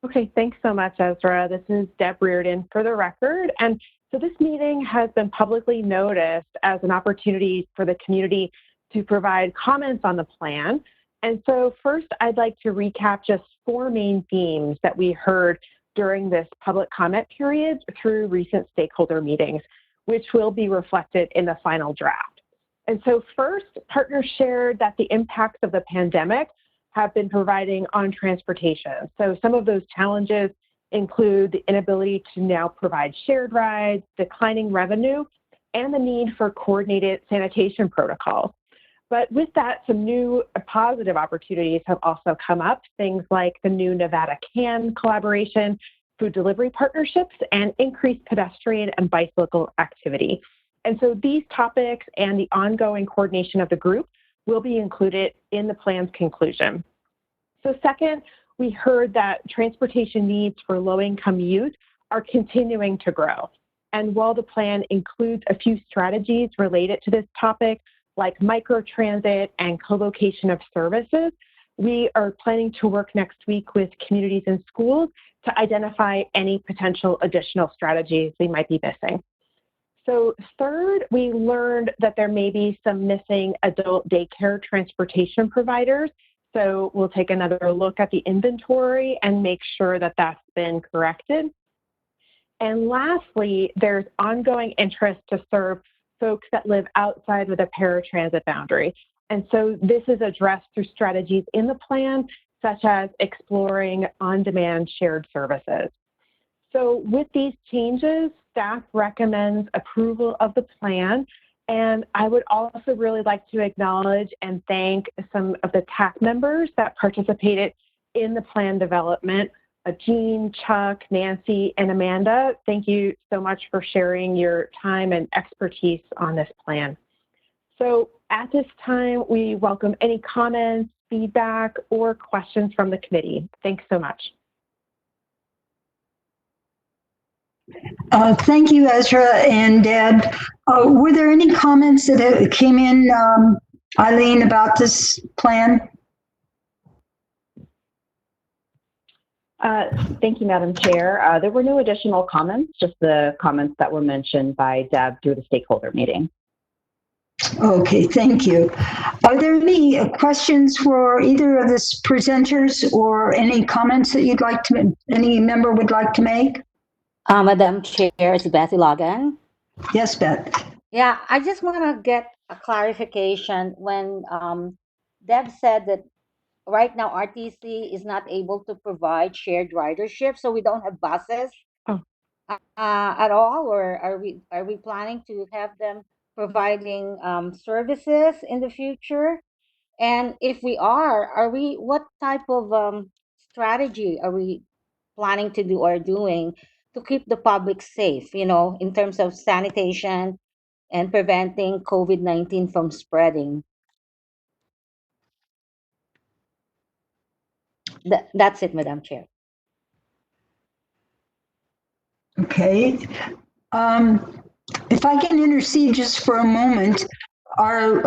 Okay, thanks so much, Ezra. This is Deb Reardon for the record. And so this meeting has been publicly noticed as an opportunity for the community to provide comments on the plan. And so first, I'd like to recap just 4 main themes that we heard during this public comment period through recent stakeholder meetings, which will be reflected in the final draft. And so first, partners shared that the impacts of the pandemic have been providing on transportation. So some of those challenges include the inability to now provide shared rides, declining revenue, and the need for coordinated sanitation protocols. But with that, some new positive opportunities have also come up, things like the new Nevada CAN collaboration, food delivery partnerships, and increased pedestrian and bicycle activity. And so these topics and the ongoing coordination of the group will be included in the plan's conclusion. So second, we heard that transportation needs for low-income youth are continuing to grow. And while the plan includes a few strategies related to this topic, like microtransit and co-location of services, we are planning to work next week with communities and schools to identify any potential additional strategies they might be missing. So third, we learned that there may be some missing adult daycare transportation providers. So we'll take another look at the inventory and make sure that that's been corrected. And lastly, there's ongoing interest to serve folks that live outside of the paratransit boundary. And so this is addressed through strategies in the plan, such as exploring on-demand shared services. So with these changes, staff recommends approval of the plan. And I would also really like to acknowledge and thank some of the TAAC members that participated in the plan development. Jean, Chuck, Nancy, and Amanda, thank you so much for sharing your time and expertise on this plan. So at this time, we welcome any comments, feedback, or questions from the committee. Thanks so much. Thank you, Ezra and Deb. Were there any comments that came in, Eileen, about this plan? Thank you, Madam Chair. There were no additional comments, just the comments that were mentioned by Deb through the stakeholder meeting. Okay, thank you. Are there any questions for either of the presenters or any comments that you'd like to, any member would like to make? Madam Chair, it's Betty Logan. Yes, Beth. Yeah, I just want to get a clarification when Deb said that right now RTC is not able to provide shared ridership, so we don't have buses at all, or are we planning to have them providing services in the future? And if we are we, what type of strategy are we planning to do or doing to keep the public safe, you know, in terms of sanitation and preventing COVID-19 from spreading? That's it, Madam Chair. Okay. If I can intercede just for a moment, our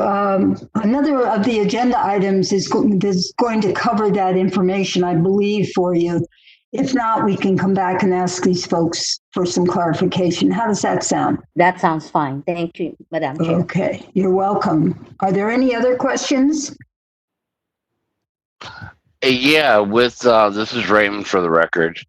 another of the agenda items is going to cover that information, I believe, for you. If not, we can come back and ask these folks for some clarification. How does that sound? That sounds fine. Thank you, Madam Chair. Okay, you're welcome. Are there any other questions? Yeah, with this is Raymond for the record.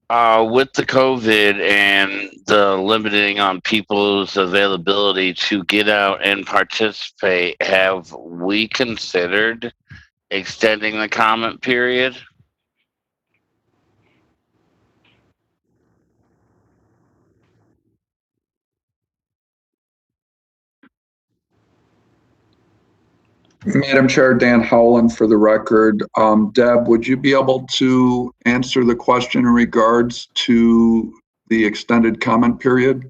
With the COVID and the limiting on people's availability to get out and participate, have we considered extending the comment period? Madam Chair, Dan Howland for the record. Deb, would you be able to answer the question in regards to the extended comment period?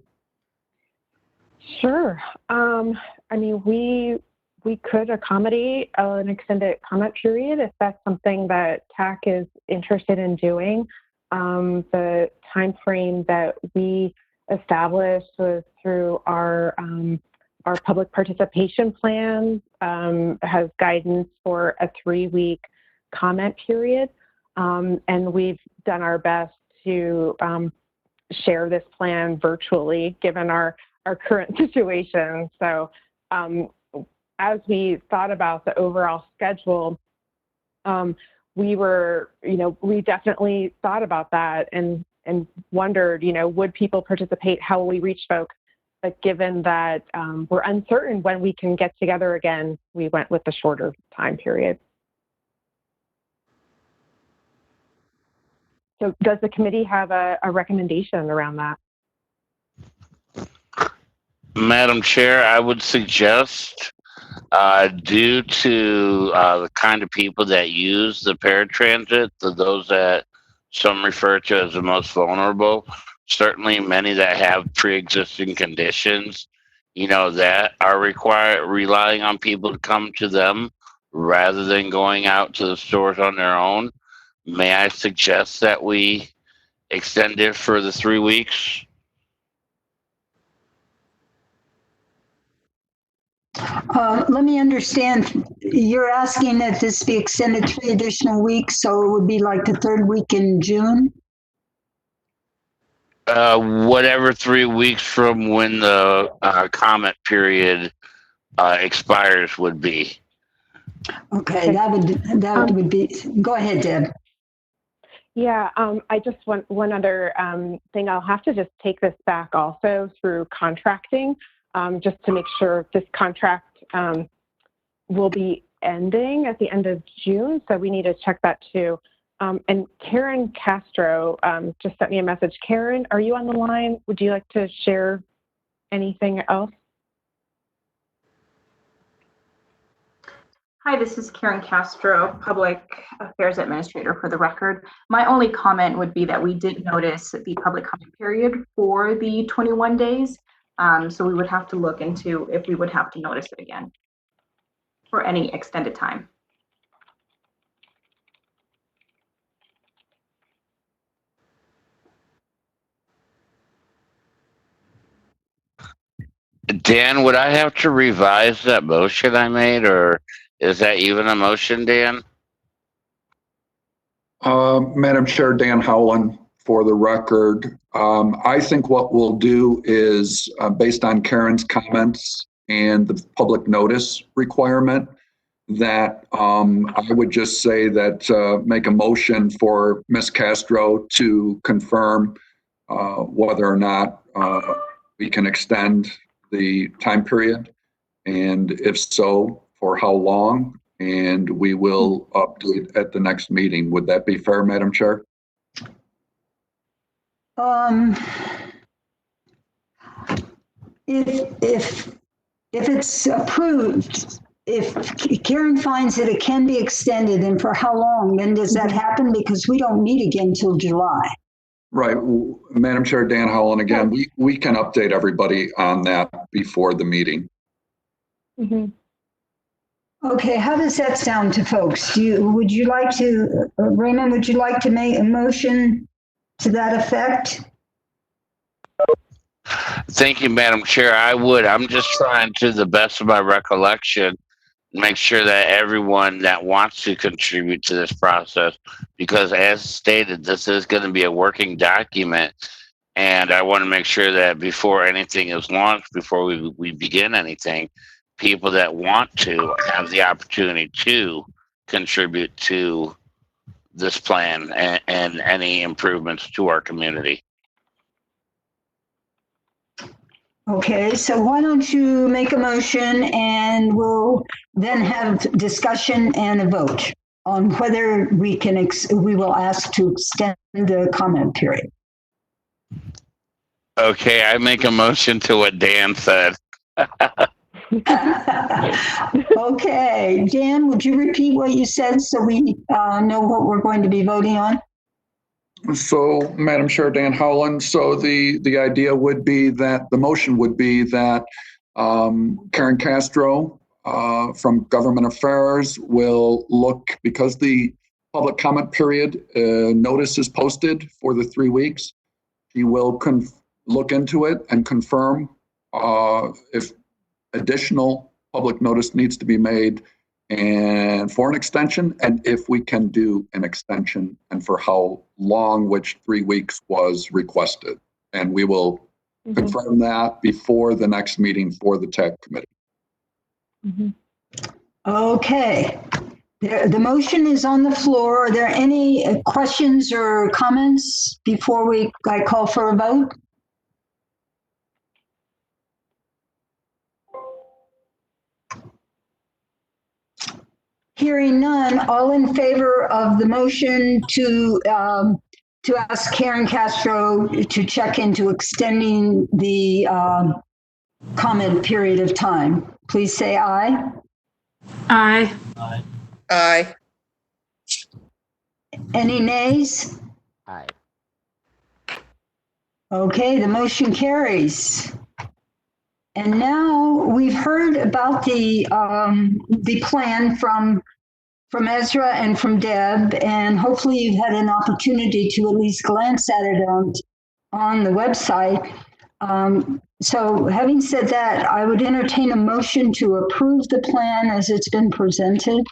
Sure. I mean, we could accommodate an extended comment period if that's something that TAAC is interested in doing. The time frame that we established was through our public participation plan, has guidance for a 3-week comment period. And we've done our best to share this plan virtually given our current situation. So as we thought about the overall schedule, we definitely thought about that and wondered, would people participate? How will we reach folks? But given that we're uncertain when we can get together again, we went with the shorter time period. So does the committee have a recommendation around that? Madam Chair, I would suggest, due to the kind of people that use the paratransit, those that some refer to as the most vulnerable, certainly many that have pre-existing conditions, that are relying on people to come to them rather than going out to the stores on their own. May I suggest that we extend it for the 3 weeks? Let me understand. You're asking that this be extended 3 additional weeks, so it would be like the 3rd week in June? Whatever 3 weeks from when the comment period expires would be. Okay, that would be. Go ahead, Deb. Yeah, I just want one other thing. I'll have to just take this back also through contracting, just to make sure this contract will be ending at the end of June. So we need to check that too. And Karen Castro just sent me a message. Karen, are you on the line? Would you like to share anything else? Hi, this is Karen Castro, Public Affairs Administrator for the record. My only comment would be that we did notice the public comment period for the 21 days. So we would have to look into if we would have to notice it again for any extended time. Dan, would I have to revise that motion I made, or is that even a motion, Dan? Madam Chair, Dan Howland, for the record. I think what we'll do is, based on Karen's comments and the public notice requirement, that I would just say that make a motion for Ms. Castro to confirm whether or not we can extend the time period, and if so, for how long, and we will update at the next meeting. Would that be fair, Madam Chair? If it's approved, if Karen finds that it can be extended, and for how long, then does that happen? Because we don't meet again until July. Right. Madam Chair, Dan Howland again. We can update everybody on that before the meeting. Mm-hmm. Okay, how does that sound to folks? Would you like to, Raymond, would you like to make a motion to that effect? Thank you, Madam Chair. I would. I'm just trying to the best of my recollection, make sure that everyone that wants to contribute to this process, because as stated, this is going to be a working document. And I want to make sure that before anything is launched, before we begin anything, people that want to have the opportunity to contribute to this plan and any improvements to our community. Okay, so why don't you make a motion and we'll then have discussion and a vote on whether we can, we will ask to extend the comment period. Okay, I make a motion to what Dan said. Okay, Dan, would you repeat what you said so we know what we're going to be voting on? So, Madam Chair, Dan Howland, so the idea would be that, the motion would be that Karen Castro from Government Affairs will look, because the public comment period notice is posted for the 3 weeks, he will look into it and confirm if additional public notice needs to be made and for an extension, and if we can do an extension and for how long, which 3 weeks was requested. And we will confirm that before the next meeting for the TAAC committee. Okay, the motion is on the floor. Are there any questions or comments before I call for a vote? Hearing none, all in favor of the motion to ask Karen Castro to check into extending the comment period of time, please say aye. Aye. Aye. Aye. Any nays? Aye. Okay, the motion carries. And now we've heard about the plan from Ezra and from Deb, and hopefully you've had an opportunity to at least glance at it on the website. So having said that, I would entertain a motion to approve the plan as it's been presented.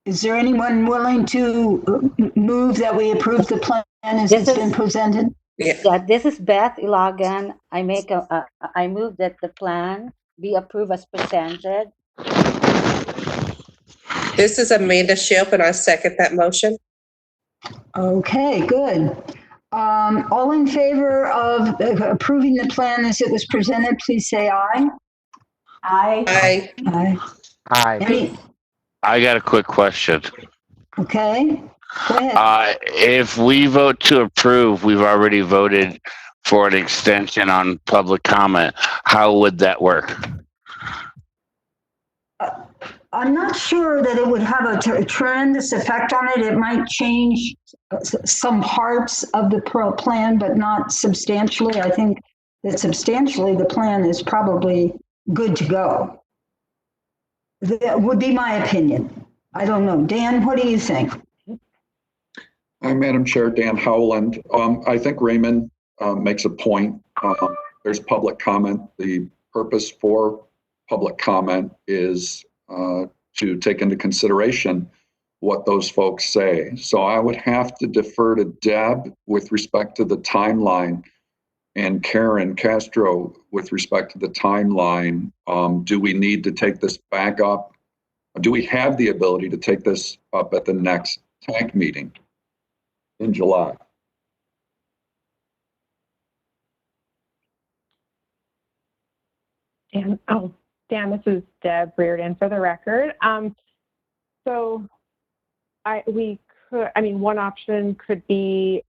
Is there anyone willing to move that we approve the plan as it's been presented? Yeah, this is Beth Ilagan. I move that the plan be approved as presented. This is Amanda Shilp, and I second that motion. Okay, good. All in favor of approving the plan as it was presented, please say aye. Aye. Aye. Aye. Any, I got a quick question. okay, go ahead. If we vote to approve, we've already voted for an extension on public comment. How would that work? I'm not sure that it would have a tremendous effect on it. It might change some parts of the plan, but not substantially. I think that substantially the plan is probably good to go. That would be my opinion. I don't know. Dan, what do you think? Madam Chair, Dan Howland. I think Raymond makes a point. There's public comment. The purpose for public comment is to take into consideration what those folks say. So I would have to defer to Deb with respect to the timeline, and Karen Castro with respect to the timeline. Do we need to take this back up? Do we have the ability to take this up at the next TAAC meeting in July? Dan, this is Deb Reardon for the record. So one option could be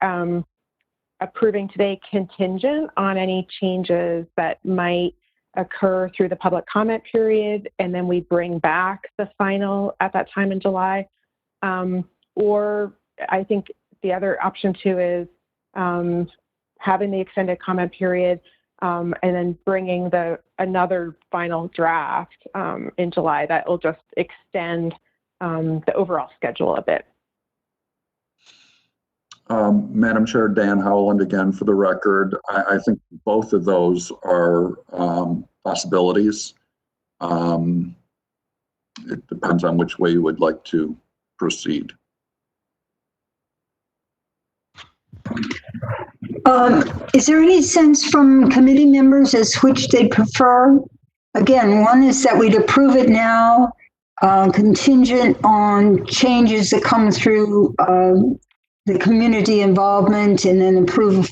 approving today contingent on any changes that might occur through the public comment period, and then we bring back the final at that time in July. Or I think the other option too is having the extended comment period and then bringing another final draft in July that will just extend the overall schedule a bit. Madam Chair, Dan Howland again for the record. I think both of those are possibilities. It depends on which way you would like to proceed. Is there any sense from committee members as which they prefer? Again, one is that we'd approve it now, contingent on changes that come through the community involvement, and then approve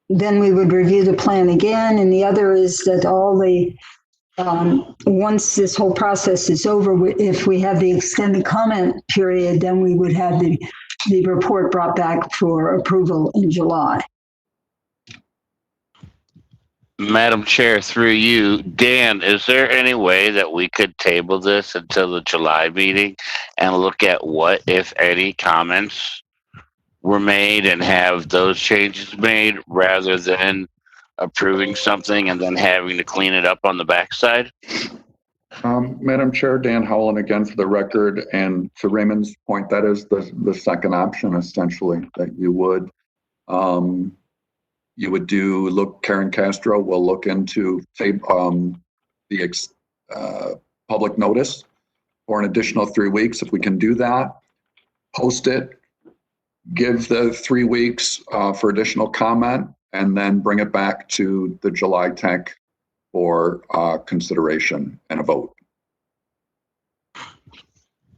then we would review the plan again. And the other is that once this whole process is over, if we have the extended comment period, then we would have the report brought back for approval in July. Madam Chair, through you, Dan, is there any way that we could table this until the July meeting and look at what, if any, comments were made and have those changes made rather than approving something and then having to clean it up on the backside? Madam Chair, Dan Howland again for the record, and to Raymond's point, that is the second option essentially that you would Karen Castro will look into the public notice for an additional 3 weeks. If we can do that, post it, give the 3 weeks for additional comment, and then bring it back to the July TAAC for consideration and a vote.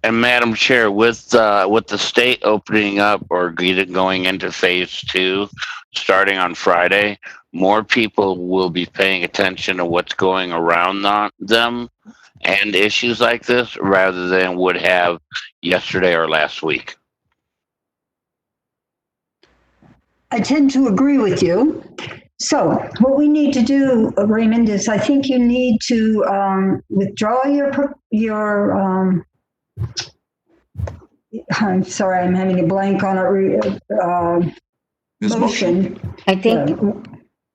And Madam Chair, with the state opening up or going into phase 2, starting on Friday, more people will be paying attention to what's going around them and issues like this rather than would have yesterday or last week. I tend to agree with you. So what we need to do, Raymond, is I think you need to withdraw your I'm sorry, I'm having a blank on a motion. I think.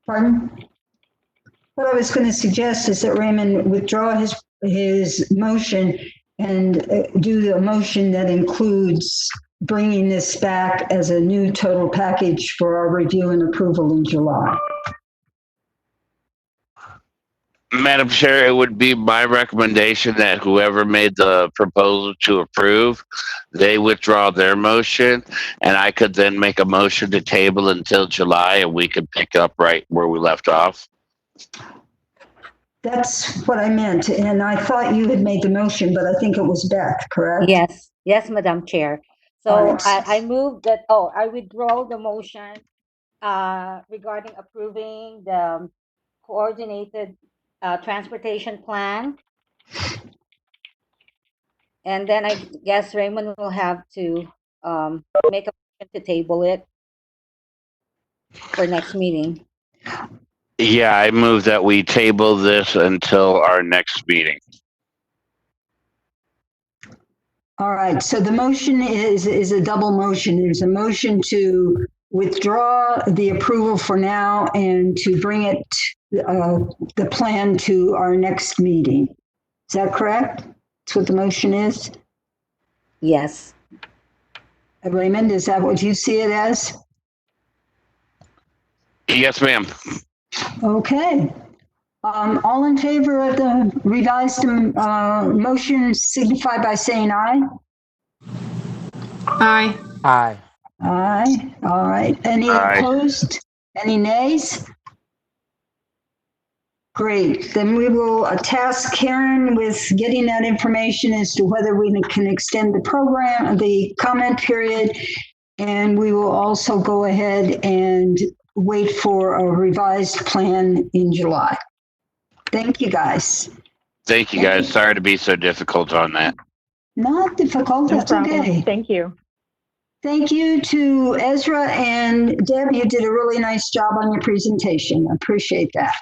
Pardon? What I was going to suggest is that Raymond withdraw his motion and do the motion that includes bringing this back as a new total package for our review and approval in July. Madam Chair, it would be my recommendation that whoever made the proposal to approve, they withdraw their motion, and I could then make a motion to table until July, and we could pick up right where we left off. That's what I meant, and I thought you had made the motion, but I think it was Beth, correct? Yes, yes, Madam Chair. So I move that, I withdraw the motion regarding approving the coordinated transportation plan. And then I guess Raymond will have to make a motion to table it for next meeting. Yeah, I move that we table this until our next meeting. All right, so the motion is a double motion. There's a motion to withdraw the approval for now and to bring it, the plan to our next meeting. Is that correct? That's what the motion is? Yes. Raymond, is that what you see it as? Yes, ma'am. Okay. All in favor of the revised motion signify by saying aye. Aye. Aye. Aye. All right. Any Aye. opposed? Any nays? Great. Then we will task Karen with getting that information as to whether we can extend the program, the comment period, and we will also go ahead and wait for a revised plan in July. Thank you, guys. Thank you, guys. Sorry to be so difficult on that. Not difficult. No That's problem. okay. Thank you. Thank you to Ezra and Deb. You did a really nice job on your presentation. I appreciate that.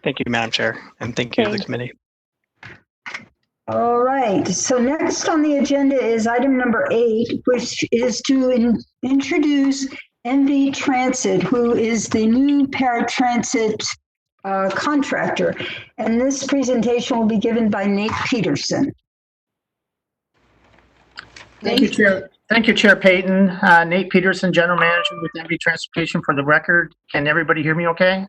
Thank you, Madam Chair, and thank you to the committee. All right. So next on the agenda is item number 8, which is to introduce NV Transit, who is the new paratransit contractor. And this presentation will be given by Nate Peterson. Thank you, Chair. Thank you, Chair Payton. Nate Peterson, General Manager with NV Transportation. For the record, can everybody hear me okay?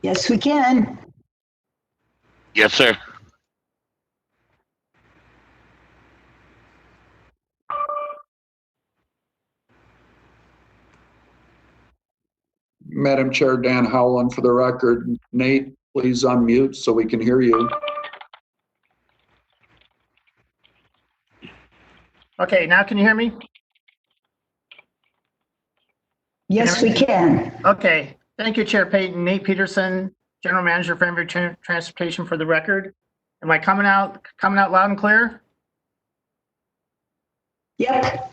Yes, we can. Yes, sir. Madam Chair, Dan Howland for the record. Nate, please unmute so we can hear you. Okay, now can you hear me? Yes, we can. Okay. Thank you, Chair Payton. Nate Peterson, General Manager for NV Transportation for the record. Am I coming out loud and clear? Yep.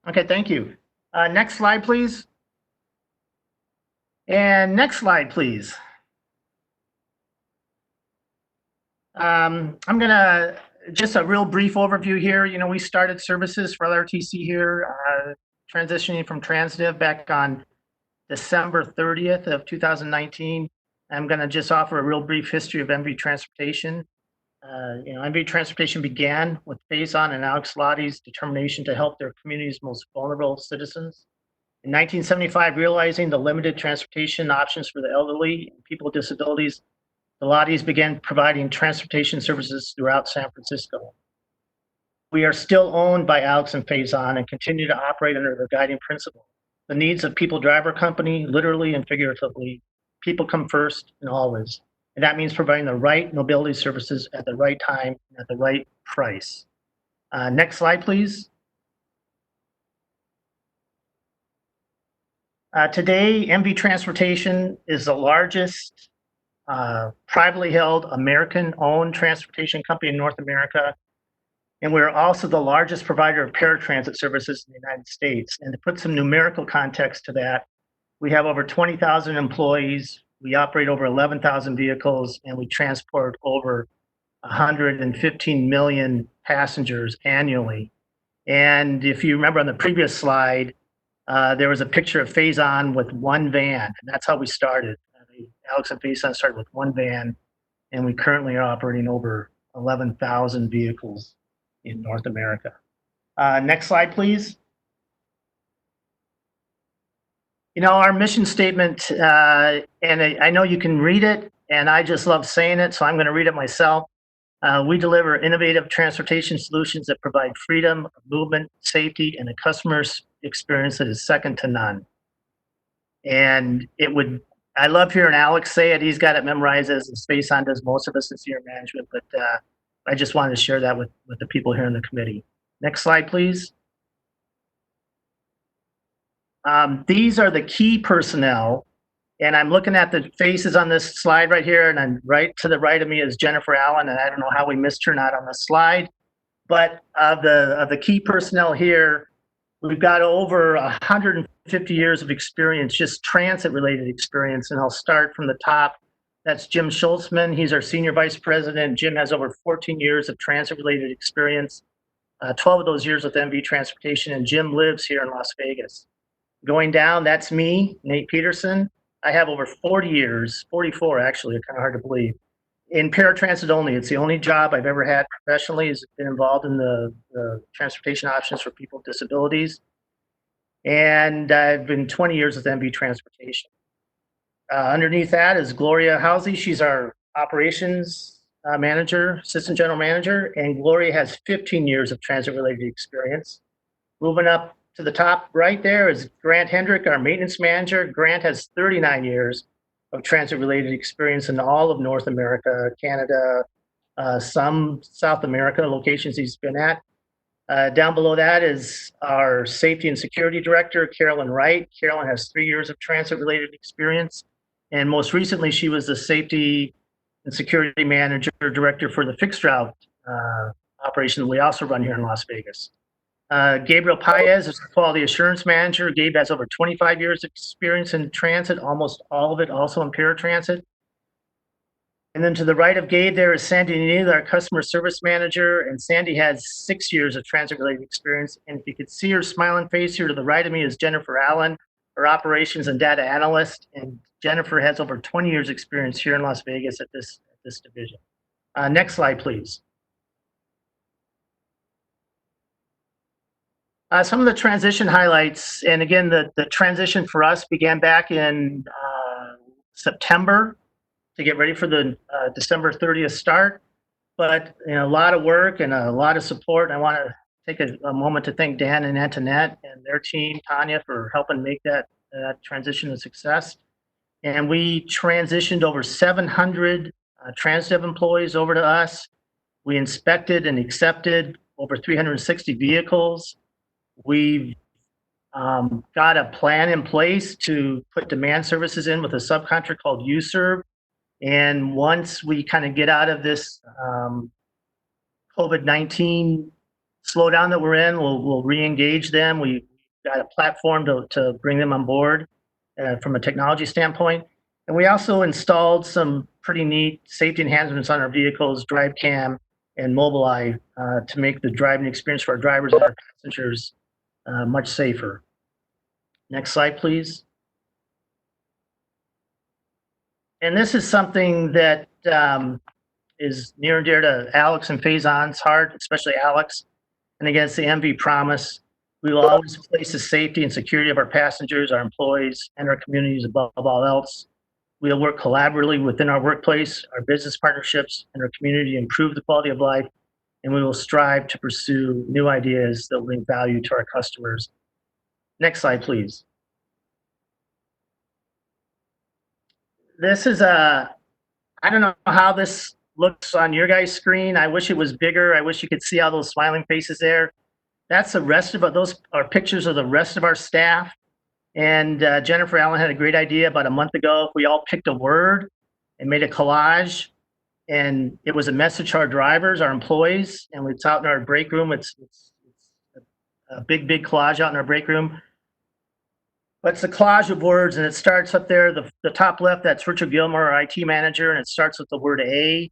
Okay, thank you. Next slide, please. And next slide, please. I'm gonna, just a real brief overview here. You know, we started services for RTC here, transitioning from Transdiv back on December 30th of 2019. I'm gonna just offer a real brief history of NV Transportation. NV Transportation began with Faison and Alex Lottie's determination to help their community's most vulnerable citizens. In 1975, realizing the limited transportation options for the elderly and people with disabilities, the Lotties began providing transportation services throughout San Francisco. We are still owned by Alex and Faison and continue to operate under their guiding principle. The needs of people drive our company, literally and figuratively. People come first and always. And that means providing the right mobility services at the right time and at the right price. Next slide, please. Today, NV Transportation is the largest privately held American-owned transportation company in North America. And we're also the largest provider of paratransit services in the United States. And to put some numerical context to that, we have over 20,000 employees, we operate over 11,000 vehicles, and we transport over 115 million passengers annually. And if you remember on the previous slide, there was a picture of Faison with one van, and that's how we started. Alex and Faison started with one van, and we currently are operating over 11,000 vehicles in North America. Next slide, please. Our mission statement, and I know you can read it, and I just love saying it, so I'm going to read it myself. We deliver innovative transportation solutions that provide freedom, movement, safety, and a customer experience that is second to none. And I love hearing Alex say it. He's got it memorized as the space on does most of us in senior management, but I just wanted to share that with the people here in the committee. Next slide, please. These are the key personnel, and I'm looking at the faces on this slide right here, and I'm right to the right of me is Jennifer Allen, and I don't know how we missed her not on the slide, but of the key personnel here, we've got over 150 years of experience, just transit-related experience, and I'll start from the top. That's Jim Schultzman. He's our Senior Vice President. Jim has over 14 years of transit-related experience, 12 of those years with MV Transportation, and Jim lives here in Las Vegas. Going down, that's me, Nate Peterson. I have over 40 years, 44 actually, kind of hard to believe, in paratransit only. It's the only job I've ever had professionally has been involved in the transportation options for people with disabilities. And I've been 20 years with MV Transportation. Underneath that is Gloria Housey. She's our operations manager, assistant general manager, and Gloria has 15 years of transit-related experience. Moving up to the top right there is Grant Hendrick, our maintenance manager. Grant has 39 years of transit-related experience in all of North America, Canada, some South America locations he's been at. Down below that is our safety and security director, Carolyn Wright. Carolyn has 3 years of transit-related experience. And most recently, she was the safety and security manager director for the fixed route operation that we also run here in Las Vegas. Gabriel Paez is the quality assurance manager. Gabe has over 25 years of experience in transit, almost all of it also in paratransit. And then to the right of Gabe there is Sandy Neal, our customer service manager, and Sandy has 6 years of transit-related experience. And if you could see her smiling face here to the right of me is Jennifer Allen, our operations and data analyst, and Jennifer has over 20 years experience here in Las Vegas at this division. Next slide, please. Some of the transition highlights, and again, the transition for us began back in September to get ready for the December 30th start, but a lot of work and a lot of support. I want to take a moment to thank Dan and Antoinette and their team, Tanya, for helping make that transition a success. And we transitioned over 700 Transdev employees over to us. We inspected and accepted over 360 vehicles. We've got a plan in place to put demand services in with a subcontractor called UServe. And once we kind of get out of this COVID-19 slowdown that we're in, we'll re-engage them. We've got a platform to bring them on board from a technology standpoint. And we also installed some pretty neat safety enhancements on our vehicles, DriveCam and Mobileye, to make the driving experience for our drivers and our passengers much safer. Next slide, please. And this is something that is near and dear to Alex and Faison's heart, especially Alex. And again, it's the MV promise. We will always place the safety and security of our passengers, our employees, and our communities above all else. We will work collaboratively within our workplace, our business partnerships, and our community to improve the quality of life. And we will strive to pursue new ideas that will bring value to our customers. Next slide, please. This is I don't know how this looks on your guys' screen. I wish it was bigger. I wish you could see all those smiling faces there. That's the rest of those are pictures of the rest of our staff. And Jennifer Allen had a great idea about a month ago. We all picked a word and made a collage. And it was a message to our drivers, our employees, and it's out in our break room. It's a big collage out in our break room. But it's a collage of words, and it starts up there, the top left, that's Richard Gilmore, our IT manager, and it starts with the word A.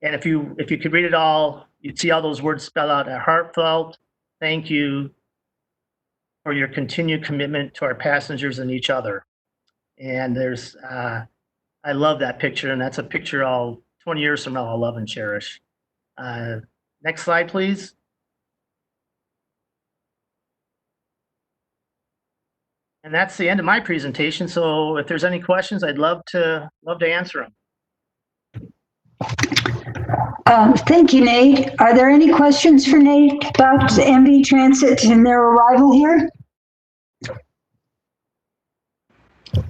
And if you could read it all, you'd see all those words spelled out. A heartfelt thank you for your continued commitment to our passengers and each other. And there's, I love that picture, and that's a picture 20 years from now, I'll love and cherish. Next slide, please. And that's the end of my presentation. So if there's any questions, I'd love to answer them. Thank you, Nate. Are there any questions for Nate about MV Transit and their arrival here?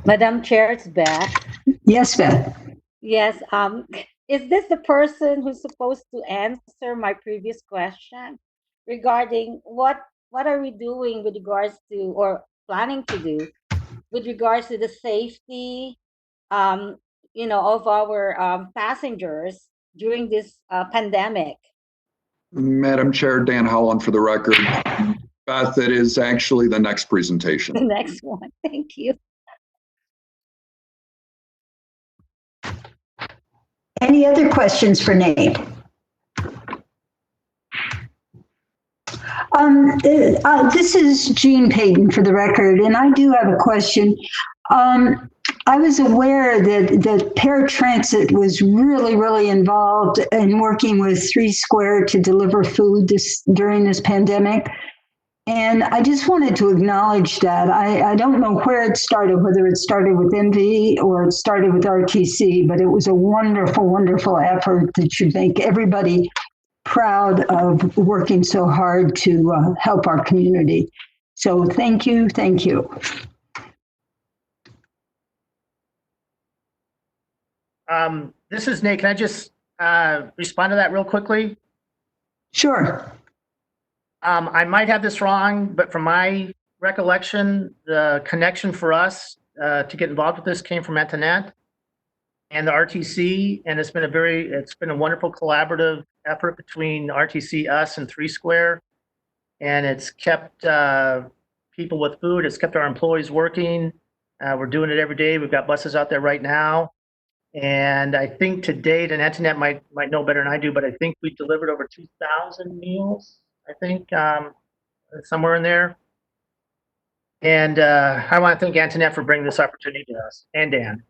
Madam Chair, it's Beth. Yes, Beth. Yes, is this the person who's supposed to answer my previous question regarding what are we doing with regards to, or planning to do with regards to the safety, of our passengers during this pandemic? Madam Chair, Dan Howland for the record. Beth, it is actually the next presentation. The next one. Thank you. Any other questions for Nate? This is Jean Payton for the record, and I do have a question. I was aware that paratransit was really involved in working with 3 Square to deliver food during this pandemic. And I just wanted to acknowledge that. I don't know where it started, whether it started with MV or it started with RTC, but it was a wonderful effort that should make everybody proud of working so hard to help our community. So thank you. This is Nate. Can I just respond to that real quickly? Sure. I might have this wrong, but from my recollection, the connection for us to get involved with this came from Antoinette and the RTC, and it's been a wonderful collaborative effort between RTC, us, and 3 Square, and it's kept people with food. It's kept our employees working. We're doing it every day. We've got buses out there right now. And I think to date, and Antoinette might know better than I do, but I think we delivered over 2,000 meals, I think, somewhere in there. And I want to thank Antoinette for bringing this opportunity to us, and Dan.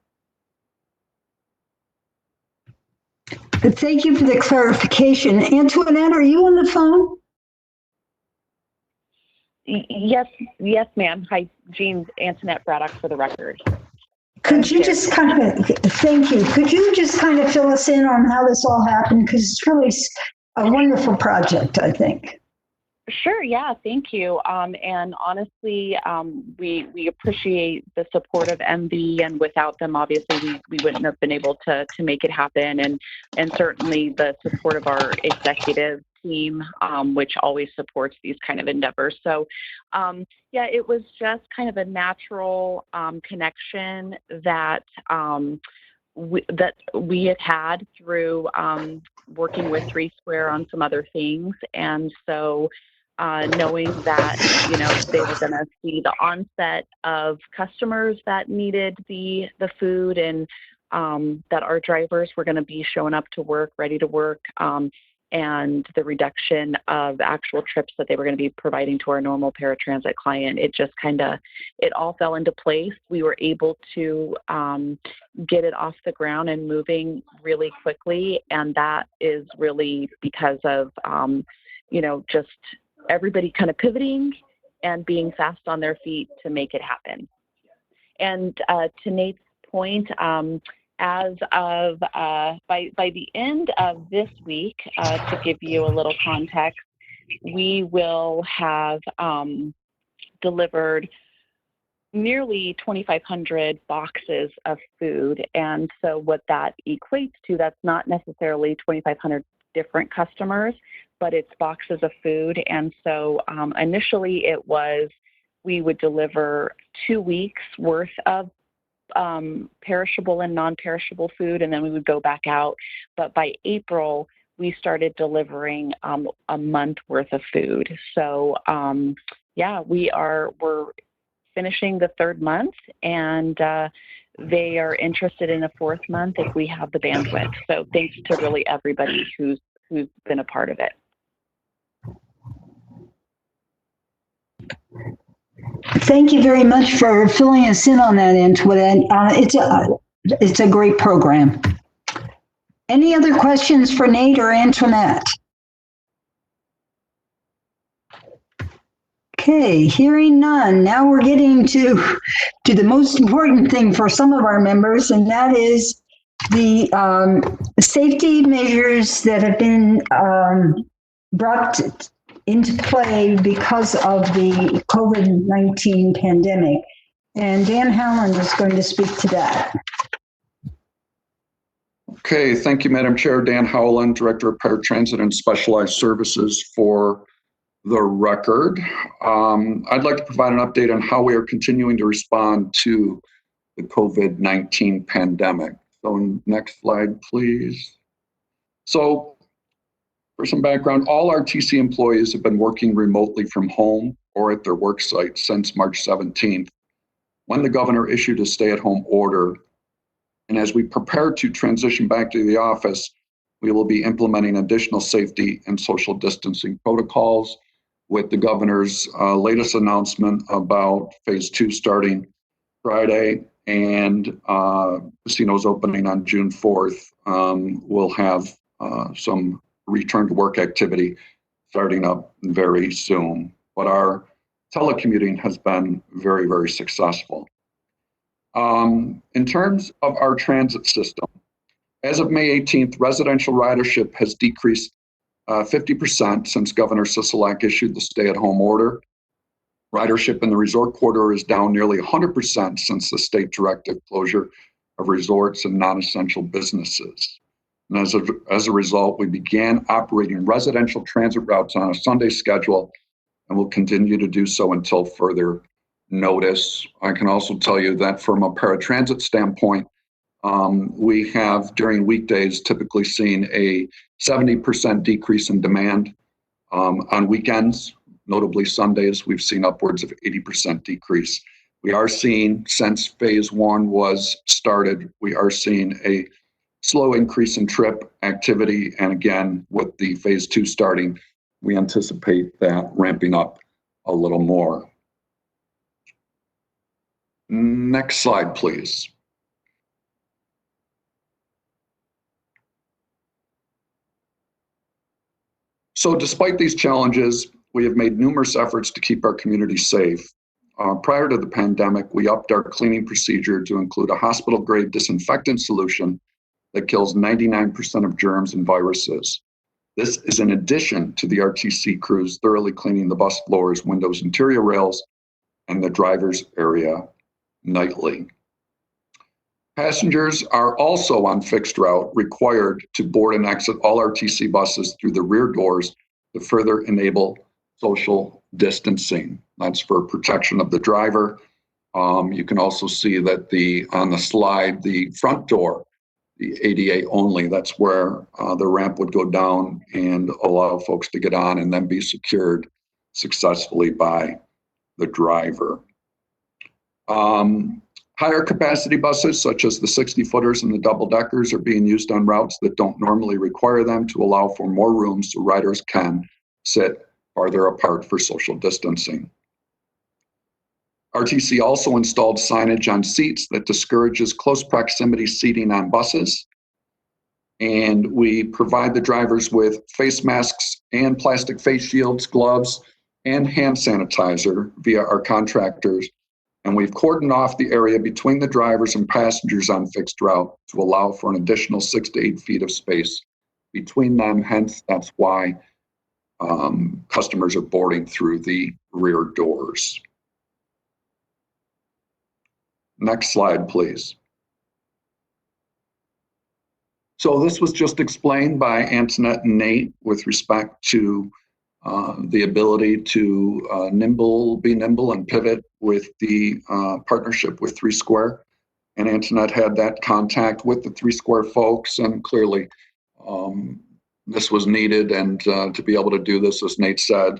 Thank you for the clarification. Antoinette, are you on the phone? Yes, ma'am. Hi, Jean, Antoinette Braddock for the record. Could you just thank you. Could you just kind of fill us in on how this all happened? Because it's really a wonderful project, I think. Sure. Yeah. Thank you. And honestly, we appreciate the support of MV, and without them, obviously, we wouldn't have been able to make it happen. And certainly the support of our executive team, which always supports these kind of endeavors. So, yeah, it was just kind of a natural connection that we had through working with 3 Square on some other things. And so knowing that, they were going to see the onset of customers that needed the food, and that our drivers were going to be showing up to work, ready to work, and the reduction of actual trips that they were going to be providing to our normal paratransit client, it just it all fell into place. We were able to get it off the ground and moving really quickly. And that is really because of, just everybody kind of pivoting and being fast on their feet to make it happen. And to Nate's point, as of by the end of this week, to give you a little context, we will have delivered nearly 2,500 boxes of food. And so what that equates to, that's not necessarily 2,500 different customers, but it's boxes of food. And so initially it was, we would deliver 2 weeks worth of perishable and non-perishable food, and then we would go back out. But by April, we started delivering a month worth of food. So yeah, we're finishing the 3rd month, and they are interested in a 4th month if we have the bandwidth. So thanks to really everybody who's been a part of it. Thank you very much for filling us in on that, Antoinette. It's a great program. Any other questions for Nate or Antoinette? Okay, hearing none. Now we're getting to the most important thing for some of our members, and that is the safety measures that have been brought into play because of the COVID-19 pandemic. And Dan Howland is going to speak to that. Okay, thank you, Madam Chair. Dan Howland, Director of Paratransit and Specialized Services for the record. I'd like to provide an update on how we are continuing to respond to the COVID-19 pandemic. So next slide, please. So for some background, all RTC employees have been working remotely from home or at their work site since March 17th, when the governor issued a stay-at-home order. And as we prepare to transition back to the office, we will be implementing additional safety and social distancing protocols with the governor's latest announcement about phase 2 starting Friday and casinos opening on June 4th. We'll have some return to work activity starting up very soon. But our telecommuting has been very, very successful. In terms of our transit system, as of May 18th, residential ridership has decreased 50% since Governor Sisolak issued the stay-at-home order. Ridership in the resort corridor is down nearly 100% since the state directive closure of resorts and non-essential businesses. And as a result, we began operating residential transit routes on a Sunday schedule and will continue to do so until further notice. I can also tell you that from a paratransit standpoint, we have during weekdays typically seen a 70% decrease in demand. On weekends, notably Sundays, we've seen upwards of 80% decrease. We are seeing, since phase 1 was started, we are seeing a slow increase in trip activity. And again, with the phase 2 starting, we anticipate that ramping up a little more. Next slide, please. So despite these challenges, we have made numerous efforts to keep our community safe. Prior to the pandemic, we upped our cleaning procedure to include a hospital-grade disinfectant solution that kills 99% of germs and viruses. This is in addition to the RTC crews thoroughly cleaning the bus floors, windows, interior rails, and the driver's area nightly. Passengers are also on fixed route required to board and exit all RTC buses through the rear doors to further enable social distancing. That's for protection of the driver. You can also see that on the slide, the front door, the ADA only, that's where the ramp would go down and allow folks to get on and then be secured successfully by the driver. Higher capacity buses, such as the 60-footers and the double-deckers, are being used on routes that don't normally require them to allow for more room so riders can sit farther apart for social distancing. RTC also installed signage on seats that discourages close proximity seating on buses. And we provide the drivers with face masks and plastic face shields, gloves, and hand sanitizer via our contractors. And we've cordoned off the area between the drivers and passengers on fixed route to allow for an additional 6 to 8 feet of space between them. Hence, that's why customers are boarding through the rear doors. Next slide, please. So this was just explained by Antoinette and Nate with respect to the ability to be nimble and pivot with the partnership with 3 Square. And Antoinette had that contact with the 3 Square folks, and clearly this was needed. And to be able to do this, as Nate said,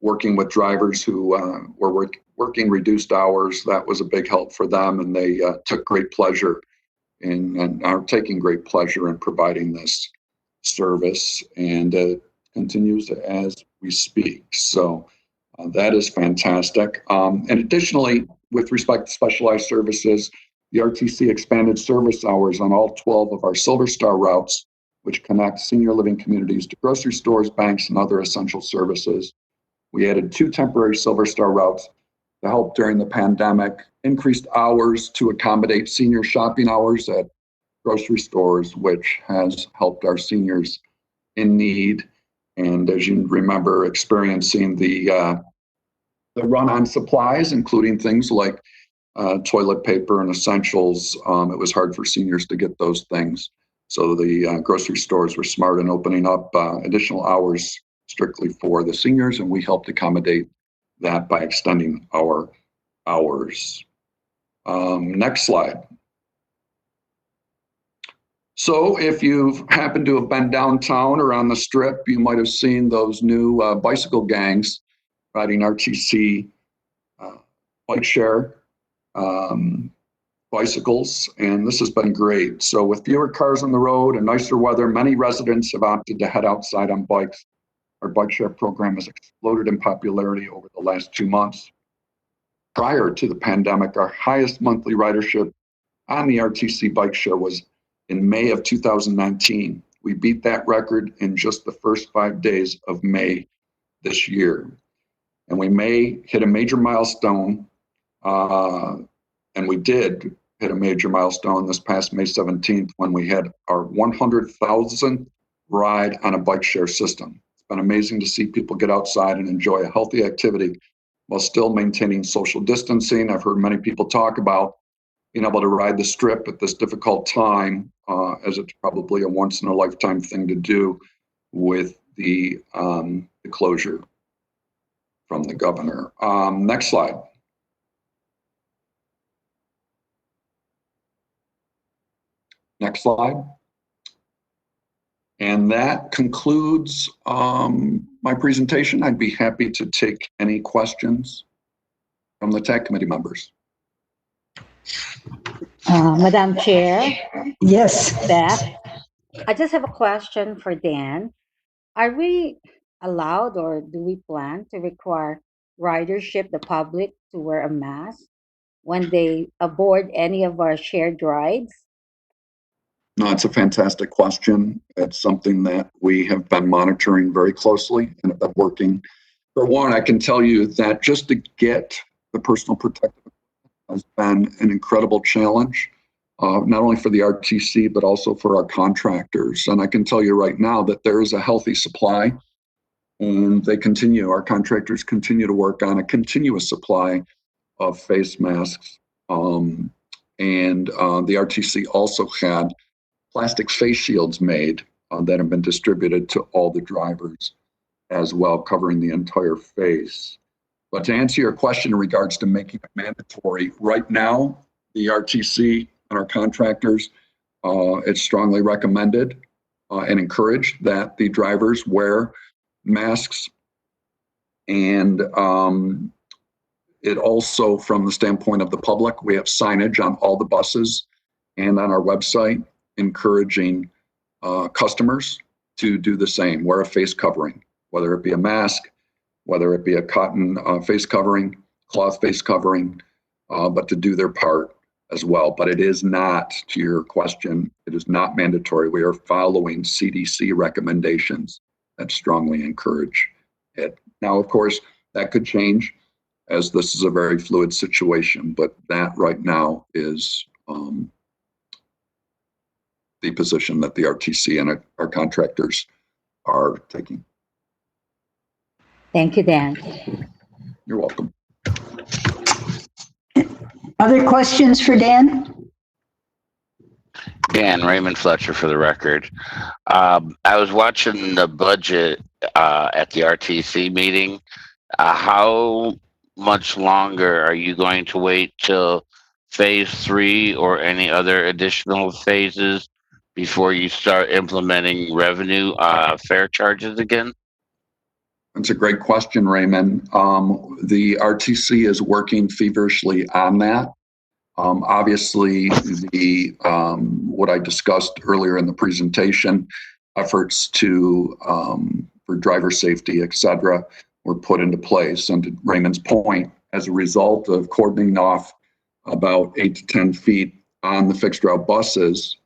working with drivers who were working reduced hours, that was a big help for them, and they took great pleasure and are taking great pleasure in providing this service, and it continues as we speak. So that is fantastic. And additionally, with respect to specialized services, the RTC expanded service hours on all 12 of our Silver Star routes, which connect senior living communities to grocery stores, banks, and other essential services. We added 2 temporary Silver Star routes to help during the pandemic, increased hours to accommodate senior shopping hours at grocery stores, which has helped our seniors in need. And as you remember, experiencing the run on supplies, including things like toilet paper and essentials, it was hard for seniors to get those things. So the grocery stores were smart in opening up additional hours strictly for the seniors, and we helped accommodate that by extending our hours. Next slide. So if you've happened to have been downtown or on the strip, you might have seen those new bicycle gangs riding RTC bike share bicycles, and this has been great. So with fewer cars on the road and nicer weather, many residents have opted to head outside on bikes. Our bike share program has exploded in popularity over the last 2 months. Prior to the pandemic, our highest monthly ridership on the RTC bike share was in May of 2019. We beat that record in just the first 5 days of May this year. And we may hit a major milestone, and we did hit a major milestone this past May 17th when we had our 100,000th ride on a bike share system. It's been amazing to see people get outside and enjoy a healthy activity while still maintaining social distancing. I've heard many people talk about being able to ride the strip at this difficult time, as it's probably a once in a lifetime thing to do with the closure from the governor. Next slide. Next slide. And that concludes my presentation. I'd be happy to take any questions from the TAAC committee members. Madam Chair. Yes. Beth, I just have a question for Dan. Are we allowed or do we plan to require ridership, the public, to wear a mask when they aboard any of our shared rides? No, it's a fantastic question. It's something that we have been monitoring very closely and have been working. For one, I can tell you that just to get the personal protective has been an incredible challenge, not only for the RTC, but also for our contractors. And I can tell you right now that there is a healthy supply, and our contractors continue to work on a continuous supply of face masks. And the RTC also had plastic face shields made that have been distributed to all the drivers as well, covering the entire face. But to answer your question in regards to making it mandatory, right now, the RTC and our contractors, it's strongly recommended and encouraged that the drivers wear masks. And it also, from the standpoint of the public, we have signage on all the buses and on our website encouraging customers to do the same, wear a face covering, whether it be a mask, whether it be a cotton face covering, cloth face covering, but to do their part as well. But it is not, to your question, it is not mandatory. We are following CDC recommendations that strongly encourage it. Now, of course, that could change as this is a very fluid situation, but that right now is the position that the RTC and our contractors are taking. Thank you, Dan. You're welcome. Other questions for Dan? Dan, Raymond Fletcher for the record. I was watching the budget at the RTC meeting. How much longer are you going to wait till phase 3 or any other additional phases before you start implementing revenue fare charges again? That's a great question, Raymond. The RTC is working feverishly on that. Obviously, what I discussed earlier in the presentation, efforts for driver safety, et cetera, were put into place. And to Raymond's point, as a result of cordoning off about 8 to 10 feet on the fixed route buses,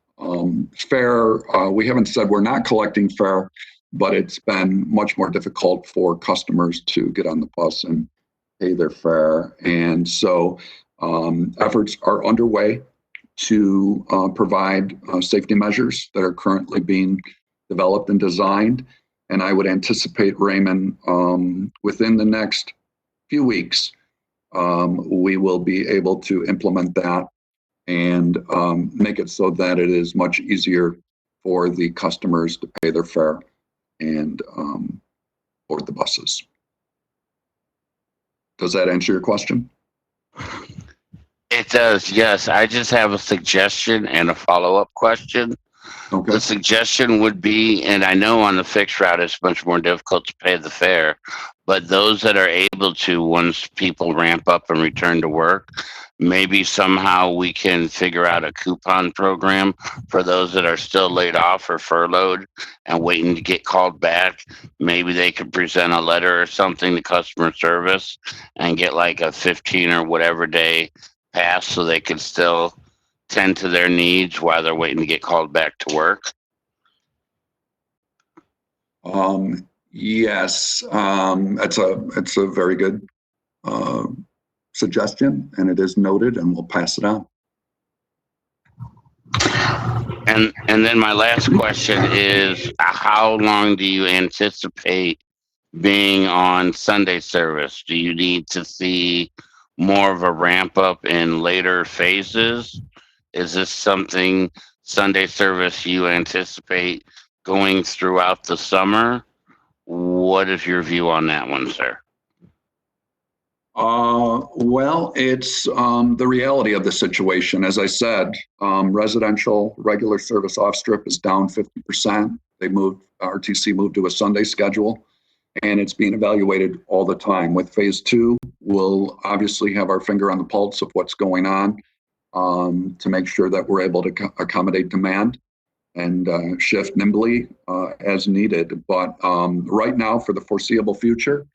fare, we haven't said we're not collecting fare but it's been much more difficult for customers to get on the bus and pay their fare. And so efforts are underway to provide safety measures that are currently being developed and designed. And I would anticipate, Raymond, within the next few weeks, we will be able to implement that and make it so that it is much easier for the customers to pay their fare and board the buses. Does that answer your question? It does, yes. I just have a suggestion and a follow-up question. Okay. The suggestion would be, and I know on the fixed route it's much more difficult to pay the fare, but those that are able to, once people ramp up and return to work, maybe somehow we can figure out a coupon program for those that are still laid off or furloughed and waiting to get called back. Maybe they could present a letter or something to customer service and get like a 15 or whatever day pass so they could still tend to their needs while they're waiting to get called back to work. Yes, it's a very good suggestion, and it is noted, and we'll pass it on. And then my last question is, how long do you anticipate being on Sunday service? Do you need to see more of a ramp up in later phases? Is this something, Sunday service, you anticipate going throughout the summer? What is your view on that one, sir? Well, it's the reality of the situation. As I said, residential regular service off strip is down 50%. RTC moved to a Sunday schedule, and it's being evaluated all the time. With phase 2, we'll obviously have our finger on the pulse of what's going on to make sure that we're able to accommodate demand and shift nimbly as needed. But right now, for the foreseeable future,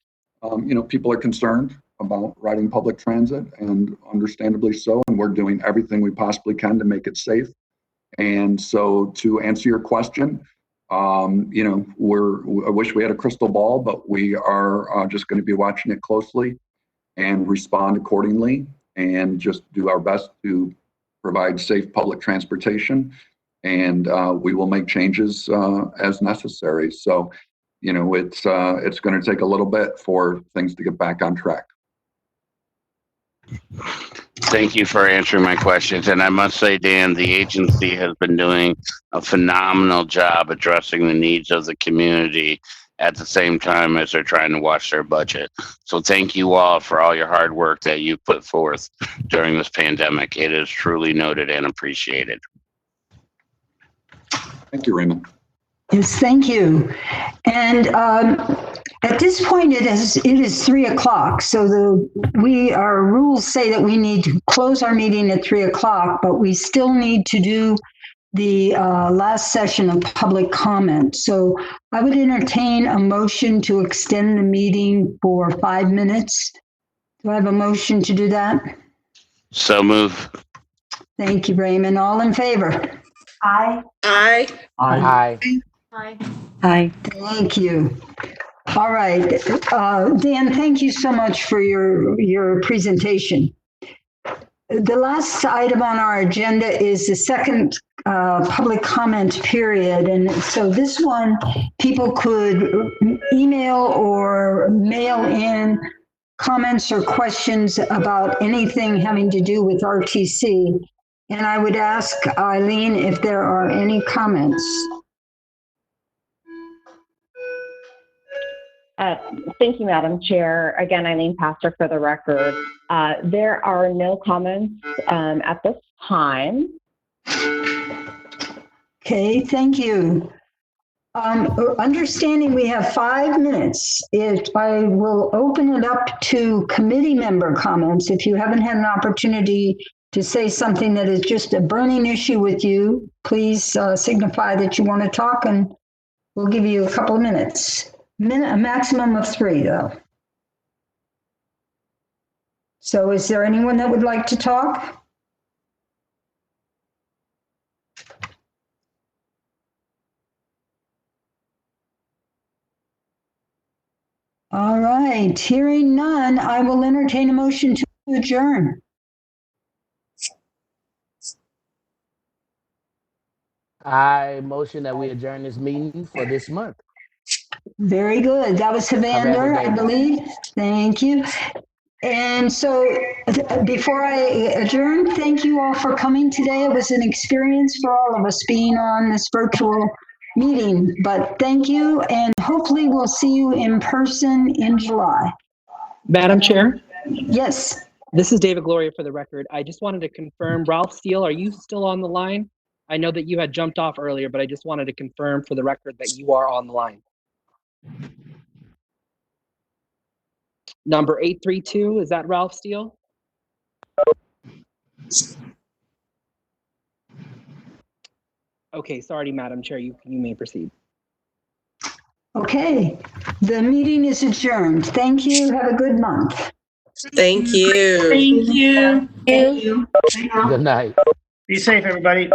people are concerned about riding public transit, and understandably so, and we're doing everything we possibly can to make it safe. And so to answer your question, I wish we had a crystal ball, but we are just going to be watching it closely and respond accordingly and just do our best to provide safe public transportation. And we will make changes as necessary. So, it's going to take a little bit for things to get back on track. Thank you for answering my questions. And I must say, Dan, the agency has been doing a phenomenal job addressing the needs of the community at the same time as they're trying to watch their budget. So thank you all for all your hard work that you put forth during this pandemic. It is truly noted and appreciated. Thank you, Raymond. Yes, thank you. And at this point, it is 3:00. So our rules say that we need to close our meeting at 3:00, but we still need to do the last session of public comment. So I would entertain a motion to extend the meeting for 5 minutes. Do I have a motion to do that? So move. Thank you, Raymond. All in favor? Aye. Aye. Aye. Aye. Aye. Thank you. All right. Dan, thank you so much for your presentation. The last item on our agenda is the second public comment period. And so this one, people could email or mail in comments or questions about anything having to do with RTC. And I would ask Eileen if there are any comments. Thank you, Madam Chair. Again, Eileen Pastor for the record. There are no comments at this time. Okay, thank you. Understanding we have 5 minutes, if I will open it up to committee member comments. If you haven't had an opportunity to say something that is just a burning issue with you, please signify that you want to talk, and we'll give you a couple of minutes. A maximum of 3, though. So is there anyone that would like to talk? right, hearing none, I will entertain a motion to adjourn. I motion that we adjourn this meeting for this month. Very good. That was Have a good Havander, day. I believe. Thank you. And so before I adjourn, thank you all for coming today. It was an experience for all of us being on this virtual meeting, but thank you. And hopefully we'll see you in person in July. Madam Chair, Yes. this is David Gloria for the record. I just wanted to confirm, Ralph Steele, are you still on the line? I know that you had jumped off earlier, but I just wanted to confirm for the record that you are on the line. Number 832, is that Ralph Steele? Okay, sorry, Madam Chair, you may proceed. Okay, the meeting is adjourned. Thank you. Have a good month. Thank you. Thank you. Thank you. Good night. Be safe, everybody.